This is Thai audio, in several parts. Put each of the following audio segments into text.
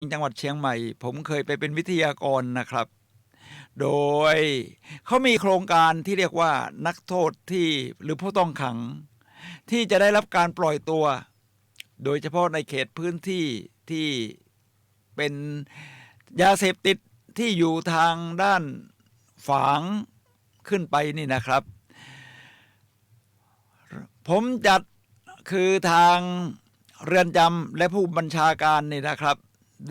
จังหวัดเชียงใหม่ผมเคยไปเป็นวิทยากรนะครับโดยเขามีโครงการที่เรียกว่านักโทษที่หรือผู้ต้องขังที่จะได้รับการปล่อยตัวโดยเฉพาะในเขตพื้นที่ที่เป็นยาเสพติดที่อยู่ทางด้านฝางขึ้นไปนี่นะครับผมจัดคือทางเรือนจำและผู้บัญชาการนี่นะครับ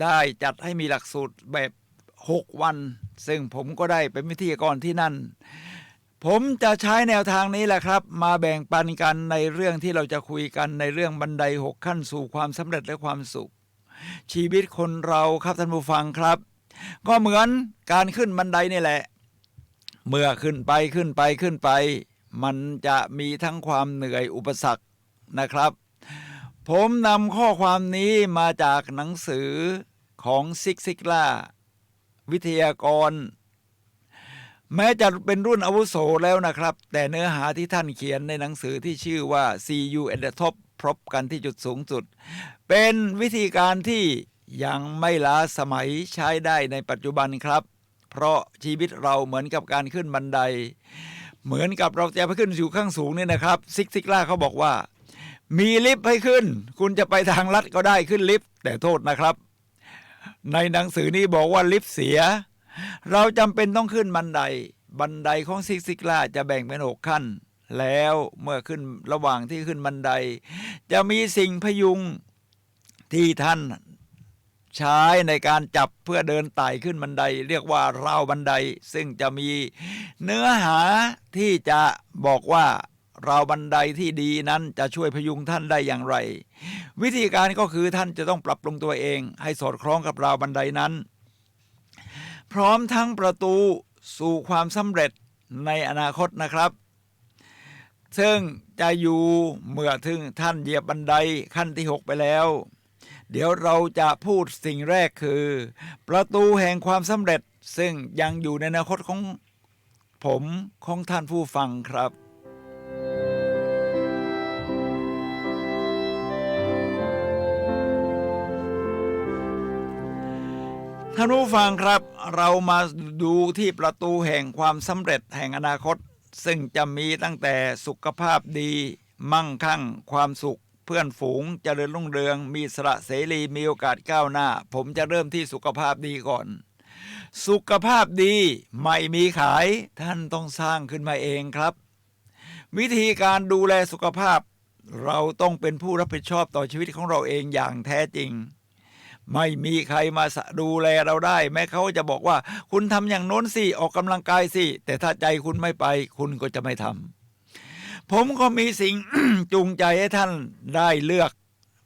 ได้จัดให้มีหลักสูตรแบบ6 วันซึ่งผมก็ได้เป็นวิทยากรที่นั่นผมจะใช้แนวทางนี้แหละครับมาแบ่งปันกันในเรื่องที่เราจะคุยกันในเรื่องบันได6 ขั้นสู่ความสำเร็จและความสุขชีวิตคนเราครับท่านผู้ฟังครับก็เหมือนการขึ้นบันไดนี่แหละเมื่อขึ้นไปมันจะมีทั้งความเหนื่อยอุปสรรคนะครับผมนำข้อความนี้มาจากหนังสือของซิกซิกล่าวิทยากรแม้จะเป็นรุ่นอาวุโสแล้วนะครับแต่เนื้อหาที่ท่านเขียนในหนังสือที่ชื่อว่า See You at the Top พบกันที่จุดสูงสุดเป็นวิธีการที่ยังไม่ล้าสมัยใช้ได้ในปัจจุบันครับเพราะชีวิตเราเหมือนกับการขึ้นบันไดเหมือนกับเราจะไปขึ้นสู่ข้างสูงนี่นะครับซิกซิกล่าเขาบอกว่ามีลิฟต์ให้ขึ้นคุณจะไปทางลัดก็ได้ขึ้นลิฟต์แต่โทษนะครับในหนังสือนี้บอกว่าลิฟต์เสียเราจำเป็นต้องขึ้นบันไดของซิกซิกล่าจะแบ่งเป็น6 ขั้นแล้วเมื่อขึ้นระหว่างที่ขึ้นบันไดจะมีสิ่งพยุงที่ท่านใช้ในการจับเพื่อเดินไต่ขึ้นบันไดเรียกว่าราวบันไดซึ่งจะมีเนื้อหาที่จะบอกว่าราวบันไดที่ดีนั้นจะช่วยพยุงท่านได้อย่างไรวิธีการก็คือท่านจะต้องปรับปรุงตัวเองให้สอดคล้องกับราวบันไดนั้นพร้อมทั้งประตูสู่ความสำเร็จในอนาคตนะครับซึ่งจะอยู่เมื่อถึงท่านเหยียบบันไดขั้นที่6ไปแล้วเดี๋ยวเราจะพูดสิ่งแรกคือประตูแห่งความสำเร็จซึ่งยังอยู่ในอนาคตของผมของท่านผู้ฟังครับท่านผู้ฟังครับเรามาดูที่ประตูแห่งความสำเร็จแห่งอนาคตซึ่งจะมีตั้งแต่สุขภาพดีมั่งคั่งความสุขเพื่อนฝูงเจริญรุ่งเรืองมีอิสระเสรีมีโอกาสก้าวหน้าผมจะเริ่มที่สุขภาพดีก่อนสุขภาพดีไม่มีขายท่านต้องสร้างขึ้นมาเองครับวิธีการดูแลสุขภาพเราต้องเป็นผู้รับผิดชอบต่อชีวิตของเราเองอย่างแท้จริงไม่มีใครมาดูแลเราได้แม้เขาจะบอกว่าคุณทำอย่างโน้นสิออกกำลังกายสิแต่ถ้าใจคุณไม่ไปคุณก็จะไม่ทำผมก็มีสิ่ง จูงใจให้ท่านได้เลือก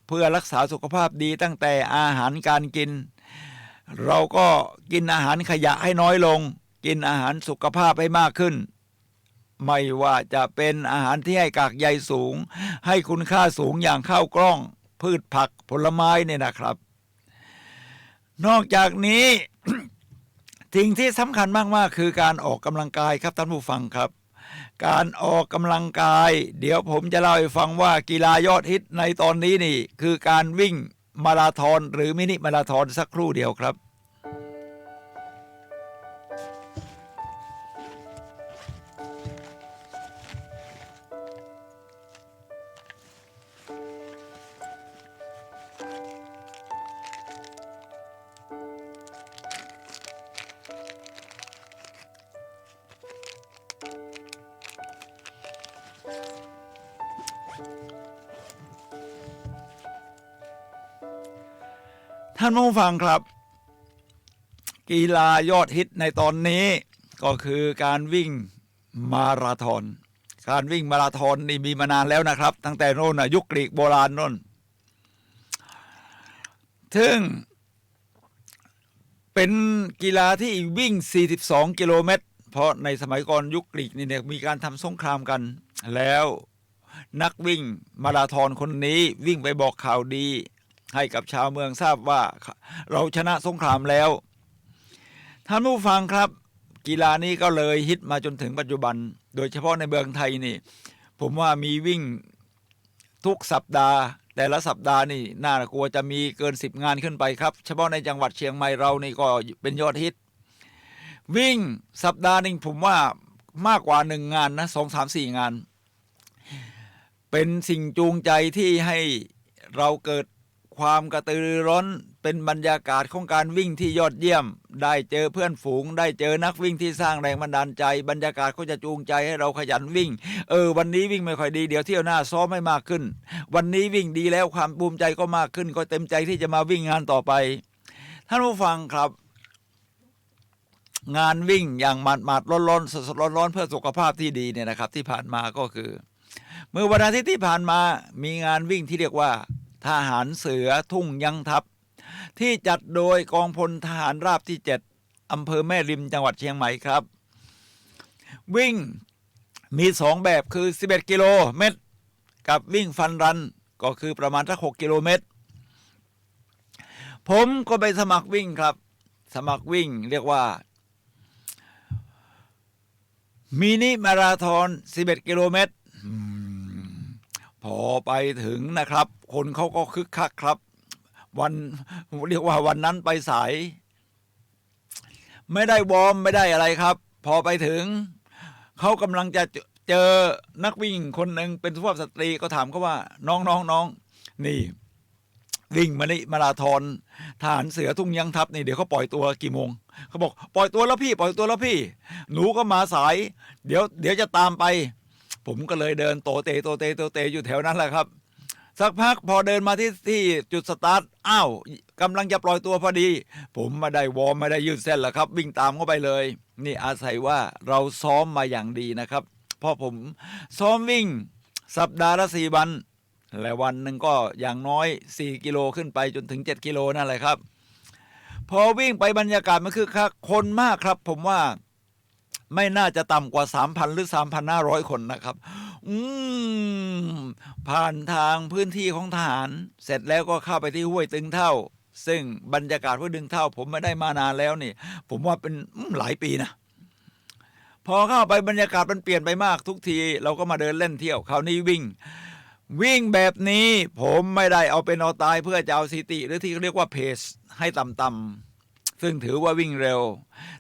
เพื่อรักษาสุขภาพดีตั้งแต่อาหารการกินเราก็กินอาหารขยะให้น้อยลงกินอาหารสุขภาพให้มากขึ้นไม่ว่าจะเป็นอาหารที่ให้กากใยสูงให้คุณค่าสูงอย่างข้าวกล้องพืชผักผลไม้เนี่ยนะครับนอกจากนี้ สิ่งที่สำคัญมากๆคือการออกกำลังกายครับท่านผู้ฟังครับการออกกำลังกายเดี๋ยวผมจะเล่าให้ฟังว่ากีฬายอดฮิตในตอนนี้นี่คือการวิ่งมาราธอนหรือมินิมาราธอนสักครู่เดียวครับท่านผู้ฟังครับกีฬายอดฮิตในตอนนี้ก็คือการวิ่งมาราธอนการวิ่งมาราธอนนี่มีมานานแล้วนะครับตั้งแต่โน่นยุคกรีกโบราณโน่นซึ่งเป็นกีฬาที่วิ่ง42 กิโลเมตรเพราะในสมัยก่อนยุคกรีกนี่เนี่ยมีการทำสงครามกันแล้วนักวิ่งมาราธอนคนนี้วิ่งไปบอกข่าวดีให้กับชาวเมืองทราบว่าเราชนะสงครามแล้วท่านผู้ฟังครับกีฬานี้ก็เลยฮิตมาจนถึงปัจจุบันโดยเฉพาะในเมืองไทยนี่ผมว่ามีวิ่งทุกสัปดาห์ แต่ละสัปดาห์นี่น่ากลัวจะมีเกิน10 งานขึ้นไปครับเฉพาะในจังหวัดเชียงใหม่เรานี่ก็เป็นยอดฮิตวิ่งสัปดาห์หนึ่งผมว่ามากกว่า1 งานนะ2 3 4 งานเป็นสิ่งจูงใจที่ให้เราเกิดความกระตือรือร้นเป็นบรรยากาศของการวิ่งที่ยอดเยี่ยมได้เจอเพื่อนฝูงได้เจอนักวิ่งที่สร้างแรงบันดาลใจบรรยากาศก็จะจูงใจให้เราขยันวิ่งวันนี้วิ่งไม่ค่อยดีเดี๋ยวเที่ยวหน้าซ้อมให้มากขึ้นวันนี้วิ่งดีแล้วความภูมิใจก็มากขึ้นก็เต็มใจที่จะมาวิ่งงานต่อไปท่านผู้ฟังครับงานวิ่งอย่างหมาดๆร้อนๆสดๆร้อนๆเพื่อสุขภาพที่ดีเนี่ยนะครับที่ผ่านมาก็คือเมื่อวันอาทิตย์ที่ผ่านมามีงานวิ่งที่เรียกว่าทหารเสือทุ่งยังทัพที่จัดโดยกองพลทหารราบที่7อำเภอแม่ริมจังหวัดเชียงใหม่ครับวิ่งมี2แบบคือ11 กิโลเมตรกับวิ่งฟันรันก็คือประมาณสัก6 กิโลเมตรผมก็ไปสมัครวิ่งครับสมัครวิ่งเรียกว่ามินิมาราธอน11 กิโลเมตรพอไปถึงนะครับคนเขาก็คึกคักครับวันเรียกว่าวันนั้นไปสายไม่ได้วอร์มไม่ได้อะไรครับพอไปถึงเขากำลังจะเจอนักวิ่งคนหนึ่งเป็นสุภาพสตรีก็ถามเขาว่าน้องนี่วิ่งมาราธอนทหารเสือทุ่งยังทัพนี่เดี๋ยวเขาปล่อยตัวกี่โมงเขาบอกปล่อยตัวแล้วพี่หนูก็มาสายเดี๋ยวจะตามไปผมก็เลยเดินโตเตอยู่แถวนั้นแหละครับสักพักพอเดินมาที่จุดสตาร์ทอ้าวกำลังจะปล่อยตัวพอดีผมไม่ได้วอร์มไม่ได้ยืดเส้นหรอกครับวิ่งตามเข้าไปเลยนี่อาศัยว่าเราซ้อมมาอย่างดีนะครับเพราะผมซ้อมวิ่งสัปดาห์ละ4 วันและวันหนึ่งก็อย่างน้อย4 กิโลขึ้นไปจนถึง7 กิโลนั่นแหละครับพอวิ่งไปบรรยากาศมันคือคักคนมากครับผมว่าไม่น่าจะต่ำกว่า 3,000 หรือ 3,500 คนนะครับผ่านทางพื้นที่ของทหารเสร็จแล้วก็เข้าไปที่ห้วยตึงเท่าซึ่งบรรยากาศห้วยตึงเท่าผมไม่ได้มานานแล้วนี่ผมว่าเป็นหลายปีนะพอเข้าไปบรรยากาศมันเปลี่ยนไปมากทุกทีเราก็มาเดินเล่นเที่ยวคราวนี้วิ่งแบบนี้ผมไม่ได้เอาเป็นเอาตายเพื่อจะเอาสถิติหรือที่เรียกว่าเพจให้ต่ำๆซึ่งถือว่าวิ่งเร็ว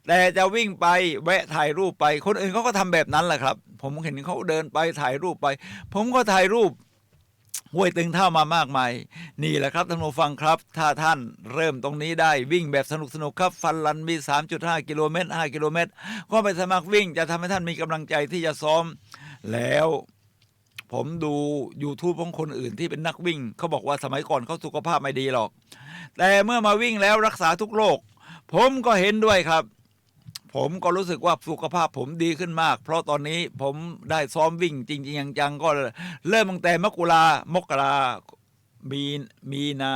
แต่จะวิ่งไปแวะถ่ายรูปไปคนอื่นเขาก็ทำแบบนั้นแหละครับผมเห็นเขาเดินไปถ่ายรูปไปผมก็ถ่ายรูปห้วยตึงเท่ามามากมายนี่แหละครับท่านผู้ฟังครับถ้าท่านเริ่มตรงนี้ได้วิ่งแบบสนุกครับฟันรันมี 3.5 กิโลเมตร5 กิโลเมตรก็ไปสมัครวิ่งจะทำให้ท่านมีกำลังใจที่จะซ้อมแล้วผมดู YouTube ของคนอื่นที่เป็นนักวิ่งเขาบอกว่าสมัยก่อนเขาสุขภาพไม่ดีหรอกแต่เมื่อมาวิ่งแล้วรักษาทุกโรคผมก็เห็นด้วยครับผมก็รู้สึกว่าสุขภาพผมดีขึ้นมากเพราะตอนนี้ผมได้ซ้อมวิ่งจริงๆจังๆก็เริ่มตั้งแต่มกรามีนา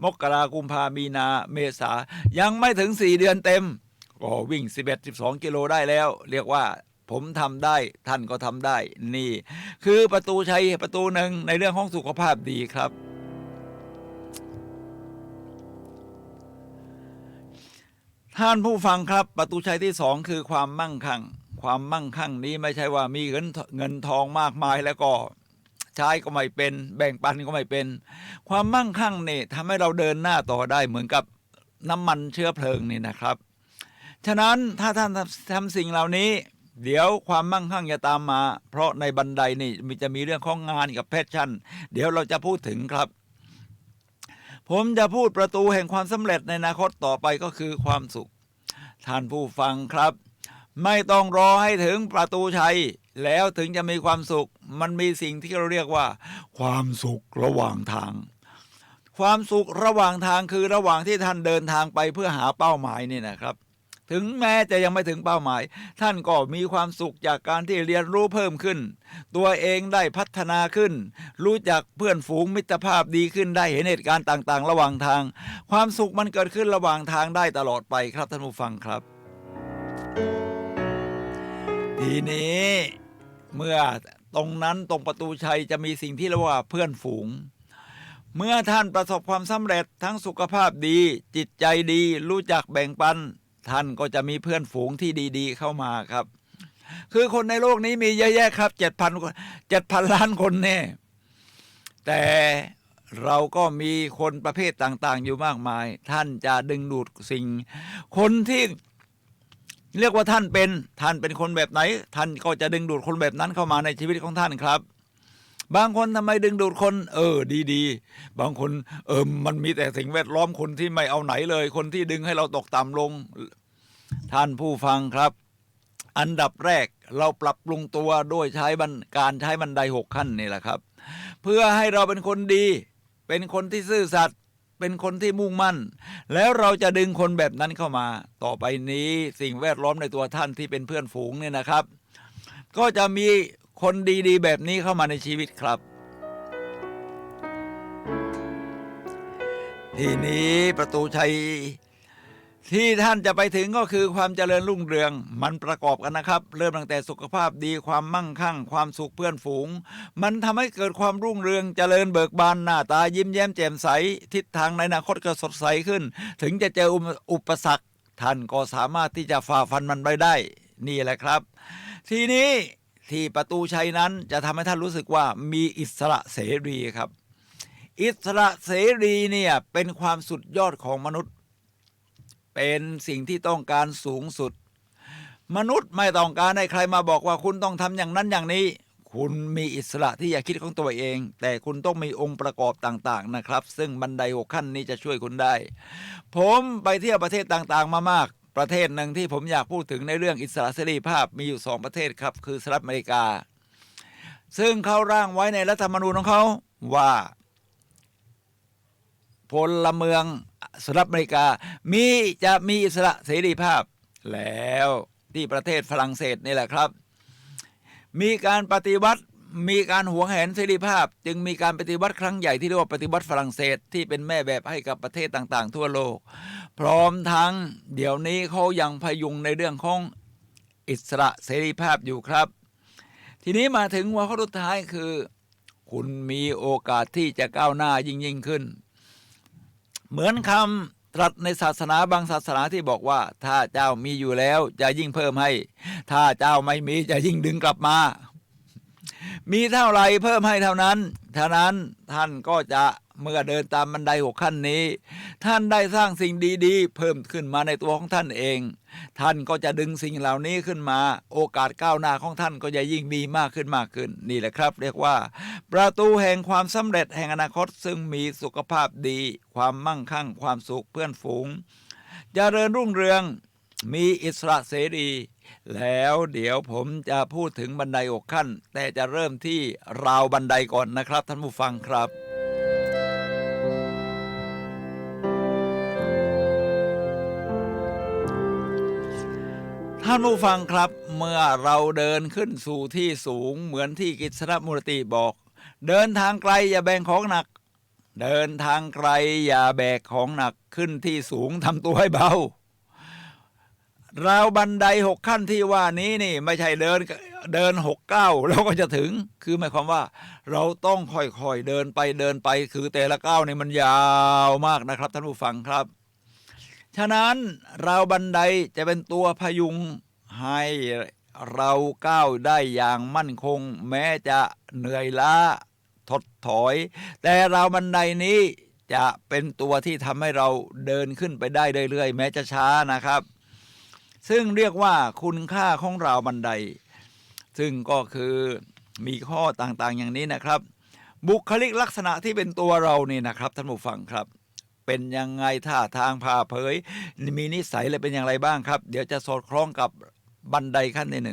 มกรากุมภามีนาเมษายังไม่ถึง4 เดือนเต็มก็วิ่ง11-12 กิโลได้แล้วเรียกว่าผมทำได้ท่านก็ทำได้นี่คือประตูชัยประตูหนึ่งในเรื่องของสุขภาพดีครับท่านผู้ฟังครับประตูชัยที่2คือความมั่งคั่งความมั่งคั่งนี้ไม่ใช่ว่ามีเงินทองมากมายแล้วก็ใช้ก็ไม่เป็นแบ่งปันก็ไม่เป็นความมั่งคั่งนี่ทำให้เราเดินหน้าต่อได้เหมือนกับน้ำมันเชื้อเพลิงนี่นะครับฉะนั้นถ้าท่านทำสิ่งเหล่านี้เดี๋ยวความมั่งคั่งจะตามมาเพราะในบันไดนี่จะมีเรื่องของงานกับแพชชั่นเดี๋ยวเราจะพูดถึงครับผมจะพูดประตูแห่งความสำเร็จในอนาคตต่อไปก็คือความสุขท่านผู้ฟังครับไม่ต้องรอให้ถึงประตูชัยแล้วถึงจะมีความสุขมันมีสิ่งที่เราเรียกว่าความสุขระหว่างทางความสุขระหว่างทางคือระหว่างที่ท่านเดินทางไปเพื่อหาเป้าหมายนี่นะครับถึงแม้จะยังไม่ถึงเป้าหมายท่านก็มีความสุขจากการที่เรียนรู้เพิ่มขึ้นตัวเองได้พัฒนาขึ้นรู้จักเพื่อนฝูงมิตรภาพดีขึ้นได้เห็นเหตุการณ์ต่างๆระหว่างทางความสุขมันเกิดขึ้นระหว่างทางได้ตลอดไปครับท่านผู้ฟังครับทีนี้เมื่อตรงนั้นตรงประตูชัยจะมีสิ่งที่เรียกว่าเพื่อนฝูงเมื่อท่านประสบความสำเร็จทั้งสุขภาพดีจิตใจดีรู้จักแบ่งปันท่านก็จะมีเพื่อนฝูงที่ดีๆเข้ามาครับคือคนในโลกนี้มีเยอะแยะครับ7,000 ล้านคนแน่แต่ เราก็มีคนประเภทต่างๆอยู่มากมายท่านจะดึงดูดสิ่งคนที่เรียกว่าท่านเป็นคนแบบไหนท่านก็จะดึงดูดคนแบบนั้นเข้ามาในชีวิตของท่านครับบางคนทำไมดึงดูดคนดีๆบางคนมันมีแต่สิ่งแวดล้อมคนที่ไม่เอาไหนเลยคนที่ดึงให้เราตกต่ำลงท่านผู้ฟังครับอันดับแรกเราปรับปรุงตัวด้วยการใช้บันได6 ขั้นนี่แหละครับเพื่อให้เราเป็นคนดีเป็นคนที่ซื่อสัตย์เป็นคนที่มุ่งมั่นแล้วเราจะดึงคนแบบนั้นเข้ามาต่อไปนี้สิ่งแวดล้อมในตัวท่านที่เป็นเพื่อนฝูงเนี่ยนะครับก็จะมีคนดีๆแบบนี้เข้ามาในชีวิตครับทีนี้ประตูชัยที่ท่านจะไปถึงก็คือความเจริญรุ่งเรืองมันประกอบกันนะครับเริ่มตั้งแต่สุขภาพดีความมั่งคั่งความสุขเพื่อนฝูงมันทำให้เกิดความรุ่งเรืองเจริญเบิกบานหน้าตายิ้มแย้มแจ่มใสทิศทางในอนาคตก็สดใสขึ้นถึงจะเจออุปสรรคท่านก็สามารถที่จะฝ่าฟันมันไปได้นี่แหละครับทีนี้ที่ประตูชัยนั้นจะทำให้ท่านรู้สึกว่ามีอิสระเสรีครับอิสระเสรีเนี่ยเป็นความสุดยอดของมนุษย์เป็นสิ่งที่ต้องการสูงสุดมนุษย์ไม่ต้องการให้ใครมาบอกว่าคุณต้องทำอย่างนั้นอย่างนี้คุณมีอิสระที่จะคิดของตัวเองแต่คุณต้องมีองค์ประกอบต่างๆนะครับซึ่งบันได6 ขั้นนี้จะช่วยคุณได้ผมไปเที่ยวประเทศต่างๆมามากประเทศหนึ่งที่ผมอยากพูดถึงในเรื่องอิสระเสรีภาพมีอยู่2 ประเทศครับคือสหรัฐอเมริกาซึ่งเขาร่างไว้ในรัฐธรรมนูญของเขาว่าพลเมืองสหรัฐอเมริกาจะมีอิสระเสรีภาพแล้วที่ประเทศฝรั่งเศสนี่แหละครับมีการปฏิวัติมีการหวงแหนเสรีภาพจึงมีการปฏิวัติครั้งใหญ่ที่เรียกว่าปฏิวัติฝรั่งเศสที่เป็นแม่แบบให้กับประเทศต่างๆทั่วโลกพร้อมทั้งเดี๋ยวนี้เขายังพยุงในเรื่องของอิสระเสรีภาพอยู่ครับทีนี้มาถึงหัวข้อสุดท้ายคือคุณมีโอกาสที่จะก้าวหน้ายิ่งขึ้นเหมือนคำตรัสในศาสนาบางศาสนาที่บอกว่าถ้าเจ้ามีอยู่แล้วจะยิ่งเพิ่มให้ถ้าเจ้าไม่มีจะยิ่งดึงกลับมามีเท่าไรเพิ่มให้เท่านั้นท่านก็จะเมื่อเดินตามบันได6 ขั้นนี้ท่านได้สร้างสิ่งดีๆเพิ่มขึ้นมาในตัวของท่านเองท่านก็จะดึงสิ่งเหล่านี้ขึ้นมาโอกาสก้าวหน้าของท่านก็จะยิ่งมีมากขึ้นนี่แหละครับเรียกว่าประตูแห่งความสำเร็จแห่งอนาคตซึ่งมีสุขภาพดีความมั่งคั่งความสุขเพื่อนฝูงเจริญรุ่งเรืองมีอิสระเสรีแล้วเดี๋ยวผมจะพูดถึงบันได6 ขั้นแต่จะเริ่มที่ราวบันไดก่อนนะครับท่านผู้ฟังครับท่านผู้ฟังครับเมื่อเราเดินขึ้นสู่ที่สูงเหมือนที่กฤษณมูรติบอกเดินทางไกลอย่าแบกของหนักเดินทางไกลอย่าแบกของหนักขึ้นที่สูงทำตัวให้เบาราวบันได6 ขั้นที่ว่านี้นี่ไม่ใช่เดิน6 ก้าวแล้วก็จะถึงคือหมายความว่าเราต้องค่อยๆเดินไปคือแต่ละก้าวนี่มันยาวมากนะครับท่านผู้ฟังครับฉะนั้นราวบันไดจะเป็นตัวพยุงให้เราก้าวได้อย่างมั่นคงแม้จะเหนื่อยล้าถดถอยแต่ราวบันไดนี้จะเป็นตัวที่ทำให้เราเดินขึ้นไปได้เรื่อยๆแม้จะช้านะครับซึ่งเรียกว่าคุณค่าของราวบันไดซึ่งก็คือมีข้อต่างๆอย่างนี้นะครับบุคลิกลักษณะที่เป็นตัวเรานี่นะครับท่านผู้ฟังครับเป็นยังไงท่าทางผ่าเผยมีนิสัยอะไรเป็นอย่างไรบ้างครับเดี๋ยวจะสอดคล้องกับบันไดขั้นที่ 2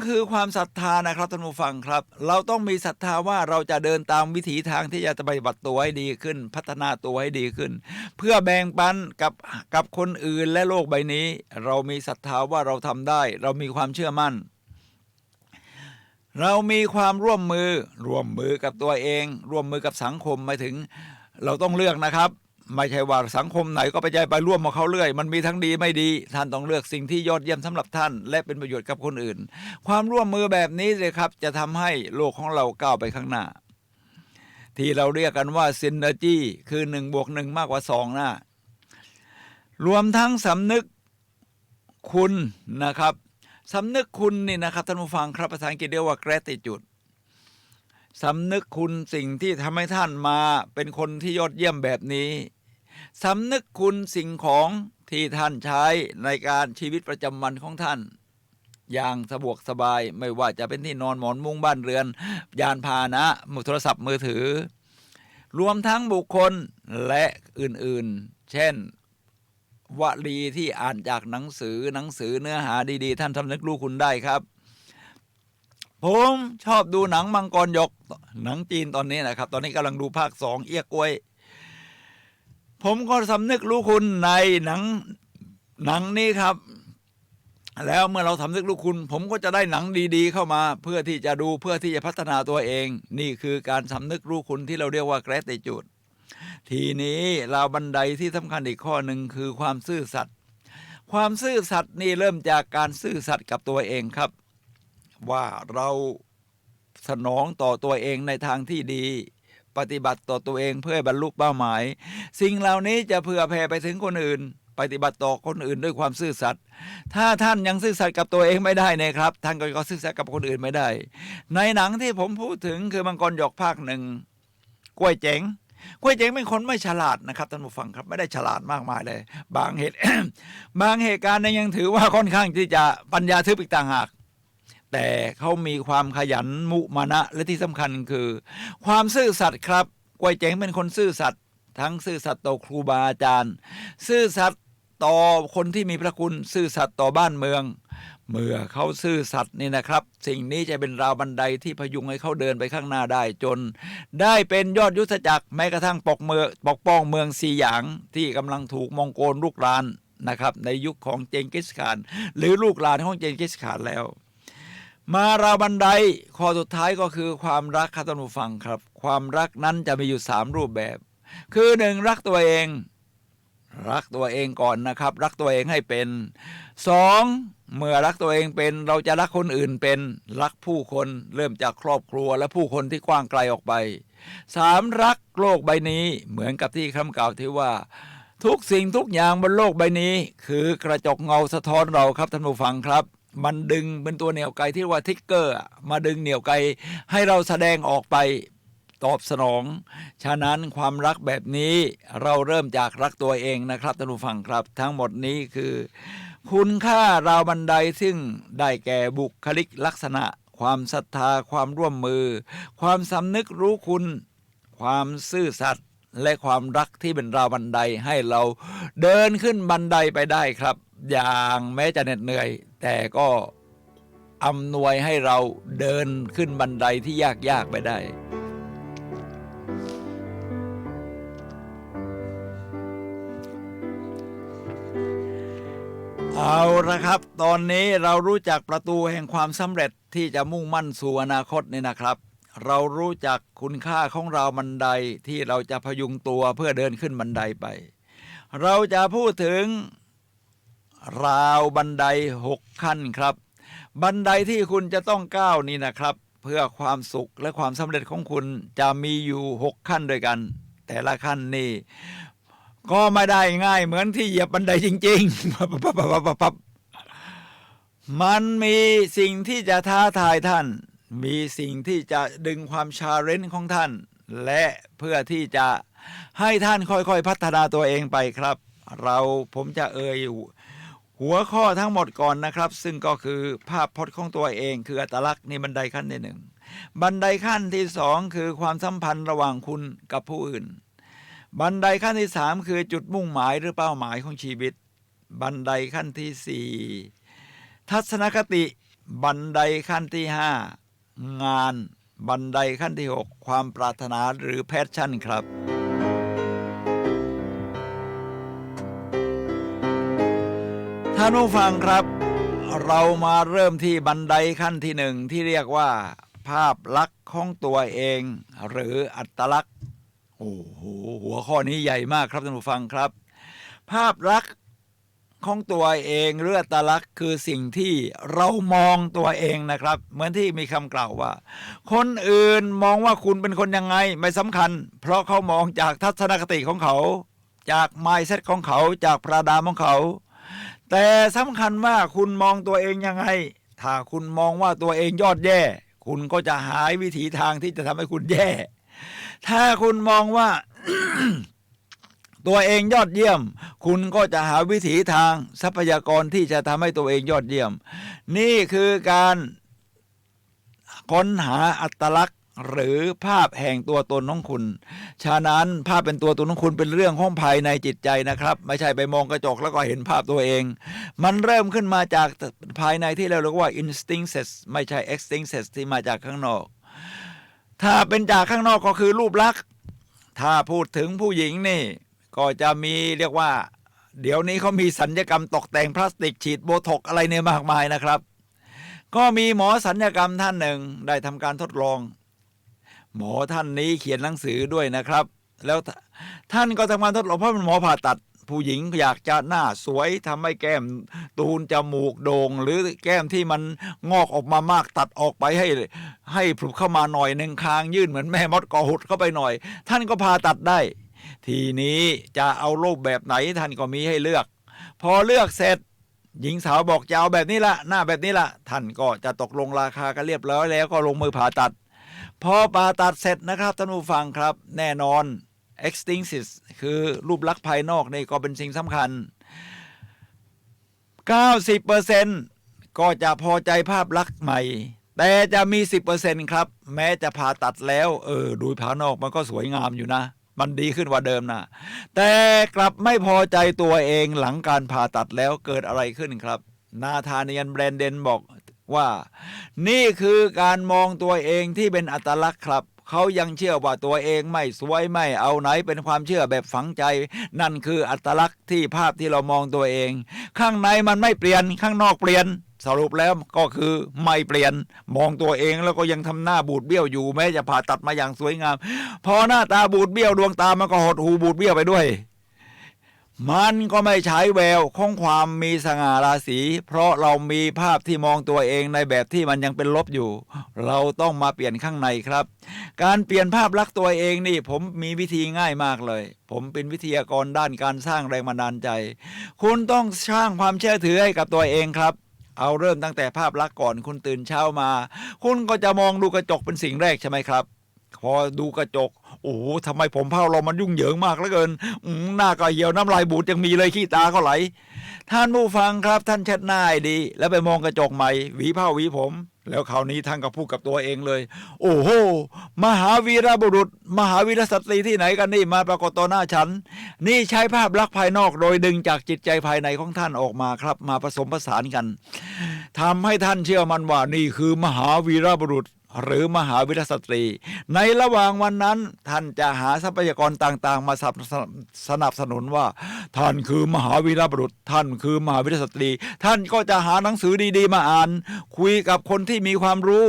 คือความศรัทธานะครับท่านผู้ฟังครับเราต้องมีศรัทธาว่าเราจะเดินตามวิถีทางที่จะปฏิบัติตัวให้ดีขึ้นพัฒนาตัวให้ดีขึ้นเพื่อแบ่งปันกับคนอื่นและโลกใบนี้เรามีศรัทธาว่าเราทำได้เรามีความเชื่อมั่นเรามีความร่วมมือกับตัวเองร่วมมือกับสังคมหมายถึงเราต้องเลือกนะครับไม่ใช่ว่าสังคมไหนก็ไปร่วมกับเขาเรื่อยมันมีทั้งดีไม่ดีท่านต้องเลือกสิ่งที่ยอดเยี่ยมสำหรับท่านและเป็นประโยชน์กับคนอื่นความร่วมมือแบบนี้เลยครับจะทำให้โลกของเราก้าวไปข้างหน้าที่เราเรียกกันว่าซินเนอร์จี้คือ1+1มากกว่า2นะรวมทั้งสำนึกคุณนะครับสำนึกคุณนี่นะครับท่านผู้ฟังครับภาษาอังกฤษเรียกว่า gratitude สำนึกคุณสิ่งที่ทำให้ท่านมาเป็นคนที่ยอดเยี่ยมแบบนี้สำนึกคุณสิ่งของที่ท่านใช้ในการชีวิตประจำวันของท่านอย่างสะดวกสบายไม่ว่าจะเป็นที่นอนหมอนมุ้งบ้านเรือนยานพาหนะโทรศัพท์มือถือรวมทั้งบุคคลและอื่นๆเช่นวลีที่อ่านจากหนังสือเนื้อหาดีๆท่านสำนึกรู้คุณได้ครับผมชอบดูหนังมังกรหยกหนังจีนตอนนี้นะครับตอนนี้กำลังดูภาค2เอี้ยกล้วยผมก็สำนึกรู้คุณในหนังนี้ครับแล้วเมื่อเราสำนึกรู้คุณผมก็จะได้หนังดีๆเข้ามาเพื่อที่จะดูเพื่อที่จะพัฒนาตัวเองนี่คือการสำนึกรู้คุณที่เราเรียกว่า gratitude ทีนี้ราวบันไดที่สำคัญอีกข้อหนึ่งคือความซื่อสัตย์ความซื่อสัตย์นี่เริ่มจากการซื่อสัตย์กับตัวเองครับว่าเราสนองต่อตัวเองในทางที่ดีปฏิบัติต่อตัวเองเพื่อบรรลุเป้าหมายสิ่งเหล่านี้จะเผื่อแผ่ไปถึงคนอื่นปฏิบัติต่อคนอื่นด้วยความซื่อสัตย์ถ้าท่านยังซื่อสัตย์กับตัวเองไม่ได้นะครับท่านก็ซื่อสัตย์กับคนอื่นไม่ได้ในหนังที่ผมพูดถึงคือมังกรหยกภาคหนึ่งกล้วยเจ๋งเป็นคนไม่ฉลาดนะครับท่านผู้ฟังครับไม่ได้ฉลาดมากมายเลยบางเหตุ บางเหตุการณ์เนี่ยยังถือว่าค่อนข้างที่จะปัญญาทึบอีกต่างหากแต่เขามีความขยันมุมานะและที่สำคัญคือความซื่อสัตย์ครับกล้วยเจ๋งเป็นคนซื่อสัตย์ทั้งซื่อสัตย์ต่อครูบาอาจารย์ซื่อสัตย์ต่อคนที่มีพระคุณซื่อสัตย์ต่อบ้านเมืองเมื่อเขาซื่อสัตย์นี่นะครับสิ่งนี้จะเป็นราวบันไดที่พยุงให้เขาเดินไปข้างหน้าได้จนได้เป็นยอดยุทธจักรแม้กระทั่งปกป้องเมืองซีหยางที่กำลังถูกมองโกลลุกรานนะครับในยุคของเจงกิสข่านหรือลูกหลานของเจงกิสข่านแล้วมาราวบันไดข้อสุดท้ายก็คือความรักครับท่านผู้ฟังครับความรักนั้นจะมีอยู่3รูปแบบคือ1รักตัวเองก่อนนะครับรักตัวเองให้เป็น2เมื่อรักตัวเองเป็นเราจะรักคนอื่นเป็นรักผู้คนเริ่มจากครอบครัวและผู้คนที่กว้างไกลออกไป3รักโลกใบนี้เหมือนกับที่คำกล่าวที่ว่าทุกสิ่งทุกอย่างบนโลกใบนี้คือกระจกเงาสะท้อนเราครับท่านผู้ฟังครับมันดึงเป็นตัวเหนี่ยวไกที่ว่าทิกเกอร์มาดึงเหนี่ยวไกให้เราแสดงออกไปตอบสนองฉะนั้นความรักแบบนี้เราเริ่มจากรักตัวเองนะครับท่านผู้ฟังครับทั้งหมดนี้คือคุณค่าราวบันไดซึ่งได้แก่บุคลิกลักษณะความศรัทธาความร่วมมือความสำนึกรู้คุณความซื่อสัตย์และความรักที่เป็นราวบันไดให้เราเดินขึ้นบันไดไปได้ครับอย่างแม้จะเหน็ดเหนื่อยแต่ก็อำนวยให้เราเดินขึ้นบันไดที่ยากไปได้เอาละครับตอนนี้เรารู้จักประตูแห่งความสำเร็จที่จะมุ่งมั่นสู่อนาคตนี่นะครับเรารู้จักคุณค่าของราวบันไดที่เราจะพยุงตัวเพื่อเดินขึ้นบันไดไปเราจะพูดถึงราวบันได6ขั้นครับบันไดที่คุณจะต้องก้าวนี่นะครับเพื่อความสุขและความสำเร็จของคุณจะมีอยู่6ขั้นด้วยกันแต่ละขั้นนี่ก็ไม่ได้ง่ายเหมือนที่เหยียบบันไดจริงๆมันมีสิ่งที่จะท้าทายท่านมีสิ่งที่จะดึงความชาเลนจ์ของท่านและเพื่อที่จะให้ท่านค่อยๆพัฒนาตัวเองไปครับผมจะหัวข้อทั้งหมดก่อนนะครับซึ่งก็คือภาพพจน์ของตัวเองคืออัตลักษณ์นี่บันไดขั้นที่1บันไดขั้นที่2คือความสัมพันธ์ระหว่างคุณกับผู้อื่นบันไดขั้นที่3คือจุดมุ่งหมายหรือเป้าหมายของชีวิตบันไดขั้นที่4ทัศนคติบันไดขั้นที่5งานบันไดขั้นที่6ความปรารถนาหรือแพชชั่นครับท่านผู้ฟังครับเรามาเริ่มที่บันไดขั้นที่1ที่เรียกว่าภาพลักษณ์ของตัวเองหรืออัตลักษณ์โอ้โหหัวข้อนี้ใหญ่มากครับท่านผู้ฟังครับภาพลักษณ์ของตัวเองหรืออัตลักษณ์คือสิ่งที่เรามองตัวเองนะครับเหมือนที่มีคำกล่าวว่าคนอื่นมองว่าคุณเป็นคนยังไงไม่สำคัญเพราะเขามองจากทัศนคติของเขาจาก mindset ของเขาจากพระดามของเขาแต่สำคัญว่าคุณมองตัวเองยังไงถ้าคุณมองว่าตัวเองยอดแย่ คุณก็จะหาวิถีทางที่จะทำให้คุณแย่ถ้าคุณมองว่า ตัวเองยอดเยี่ยมคุณก็จะหาวิถีทางทรัพยากรที่จะทำให้ตัวเองยอดเยี่ยมนี่คือการค้นหาอัตลักษณ์หรือภาพแห่งตัวตนของคุณฉะนั้นภาพเป็นตัวตนของคุณเป็นเรื่องของภายในจิตใจนะครับไม่ใช่ไปมองกระจกแล้วก็เห็นภาพตัวเองมันเริ่มขึ้นมาจากภายในที่เราเรียกว่า instincts ไม่ใช่ instincts ที่มาจากข้างนอกถ้าเป็นจากข้างนอกก็คือรูปลักษณ์ถ้าพูดถึงผู้หญิงนี่ก็จะมีเรียกว่าเดี๋ยวนี้เขามีศัลยกรรมตกแต่งพลาสติกฉีดโบท็อกอะไรเนี่ยมากมายนะครับก็มีหมอศัลยกรรมท่านหนึ่งได้ทำการทดลองหมอท่านนี้เขียนหนังสือด้วยนะครับแล้วท่านก็ทำการทดลองเพราะเป็นหมอผ่าตัดผู้หญิงอยากจะหน้าสวยทำให้แก้มตูนจมูกโด่งหรือแก้มที่มันงอกออกมามากตัดออกไปให้ผุเข้ามาหน่อยหนึ่งคางยื่นเหมือนแม่มดกอหุดเข้าไปหน่อยท่านก็ผ่าตัดได้ทีนี้จะเอารูปแบบไหนท่านก็มีให้เลือกพอเลือกเสร็จหญิงสาวบอกจะเอาแบบนี้ละหน้าแบบนี้ละท่านก็จะตกลงราคากันเรียบร้อยแล้วก็ลงมือผ่าตัดพอผ่าตัดเสร็จนะครับท่านผู้ฟังครับแน่นอน extincts คือรูปลักษณ์ภายนอกนี่ก็เป็นสิ่งสำคัญ 90% ก็จะพอใจภาพลักษณ์ใหม่แต่จะมี 10% ครับแม้จะผ่าตัดแล้วดูภายนอกมันก็สวยงามอยู่นะมันดีขึ้นกว่าเดิมนะแต่กลับไม่พอใจตัวเองหลังการผ่าตัดแล้วเกิดอะไรขึ้นครับนาธาเนียล แบรนเดนบอกว่านี่คือการมองตัวเองที่เป็นอัตลักษณ์ครับเขายังเชื่อว่าตัวเองไม่สวยไม่เอาไหนเป็นความเชื่อแบบฝังใจนั่นคืออัตลักษณ์ที่ภาพที่เรามองตัวเองข้างในมันไม่เปลี่ยนข้างนอกเปลี่ยนสรุปแล้วก็คือไม่เปลี่ยนมองตัวเองแล้วก็ยังทำหน้าบูดเบี้ยวอยู่แม้จะผ่าตัดมาอย่างสวยงามพอหน้าตาบูดเบี้ยวดวงตามันก็หดหูบูดเบี้ยวไปด้วยมันก็ไม่ใช้แววของความมีสง่าราศีเพราะเรามีภาพที่มองตัวเองในแบบที่มันยังเป็นลบอยู่เราต้องมาเปลี่ยนข้างในครับการเปลี่ยนภาพลักษณ์ตัวเองนี่ผมมีวิธีง่ายมากเลยผมเป็นวิทยากรด้านการสร้างแรงบันดาลใจคุณต้องสร้างความเชื่อถือให้กับตัวเองครับเอาเริ่มตั้งแต่ภาพลักษณ์ก่อนคุณตื่นเช้ามาคุณก็จะมองดูกระจกเป็นสิ่งแรกใช่ไหมครับพอดูกระจกโอ้โหทำไมผมเผาเรามันยุ่งเหยิงมากเหลือเกินหน้าก็เหี่ยวน้ำลายบูดยังมีเลยขี้ตาก็ไหลท่านผู้ฟังครับท่านเช็ดหน้าให้ดีแล้วไปมองกระจกใหม่หวีผ้าหวีผมแล้วคราวนี้ท่านก็พูดกับตัวเองเลยโอ้โหมหาวีรบุรุษมหาวีรสตรีที่ไหนกันนี่มาปรากฏต่อหน้าฉันนี่ใช้ภาพลักษณ์ภายนอกโดยดึงจากจิตใจภายในของท่านออกมาครับมาผสมผสานกันทำให้ท่านเชื่อมันว่านี่คือมหาวีรบุรุษหรือมหาวีรสตรีในระหว่างวันนั้นท่านจะหาทรัพยากรต่างๆมาสนับสนุนว่าท่านคือมหาวีรบุรุษท่านคือมหาวีรสตรีท่านก็จะหาหนังสือดีๆมาอ่านคุยกับคนที่มีความรู้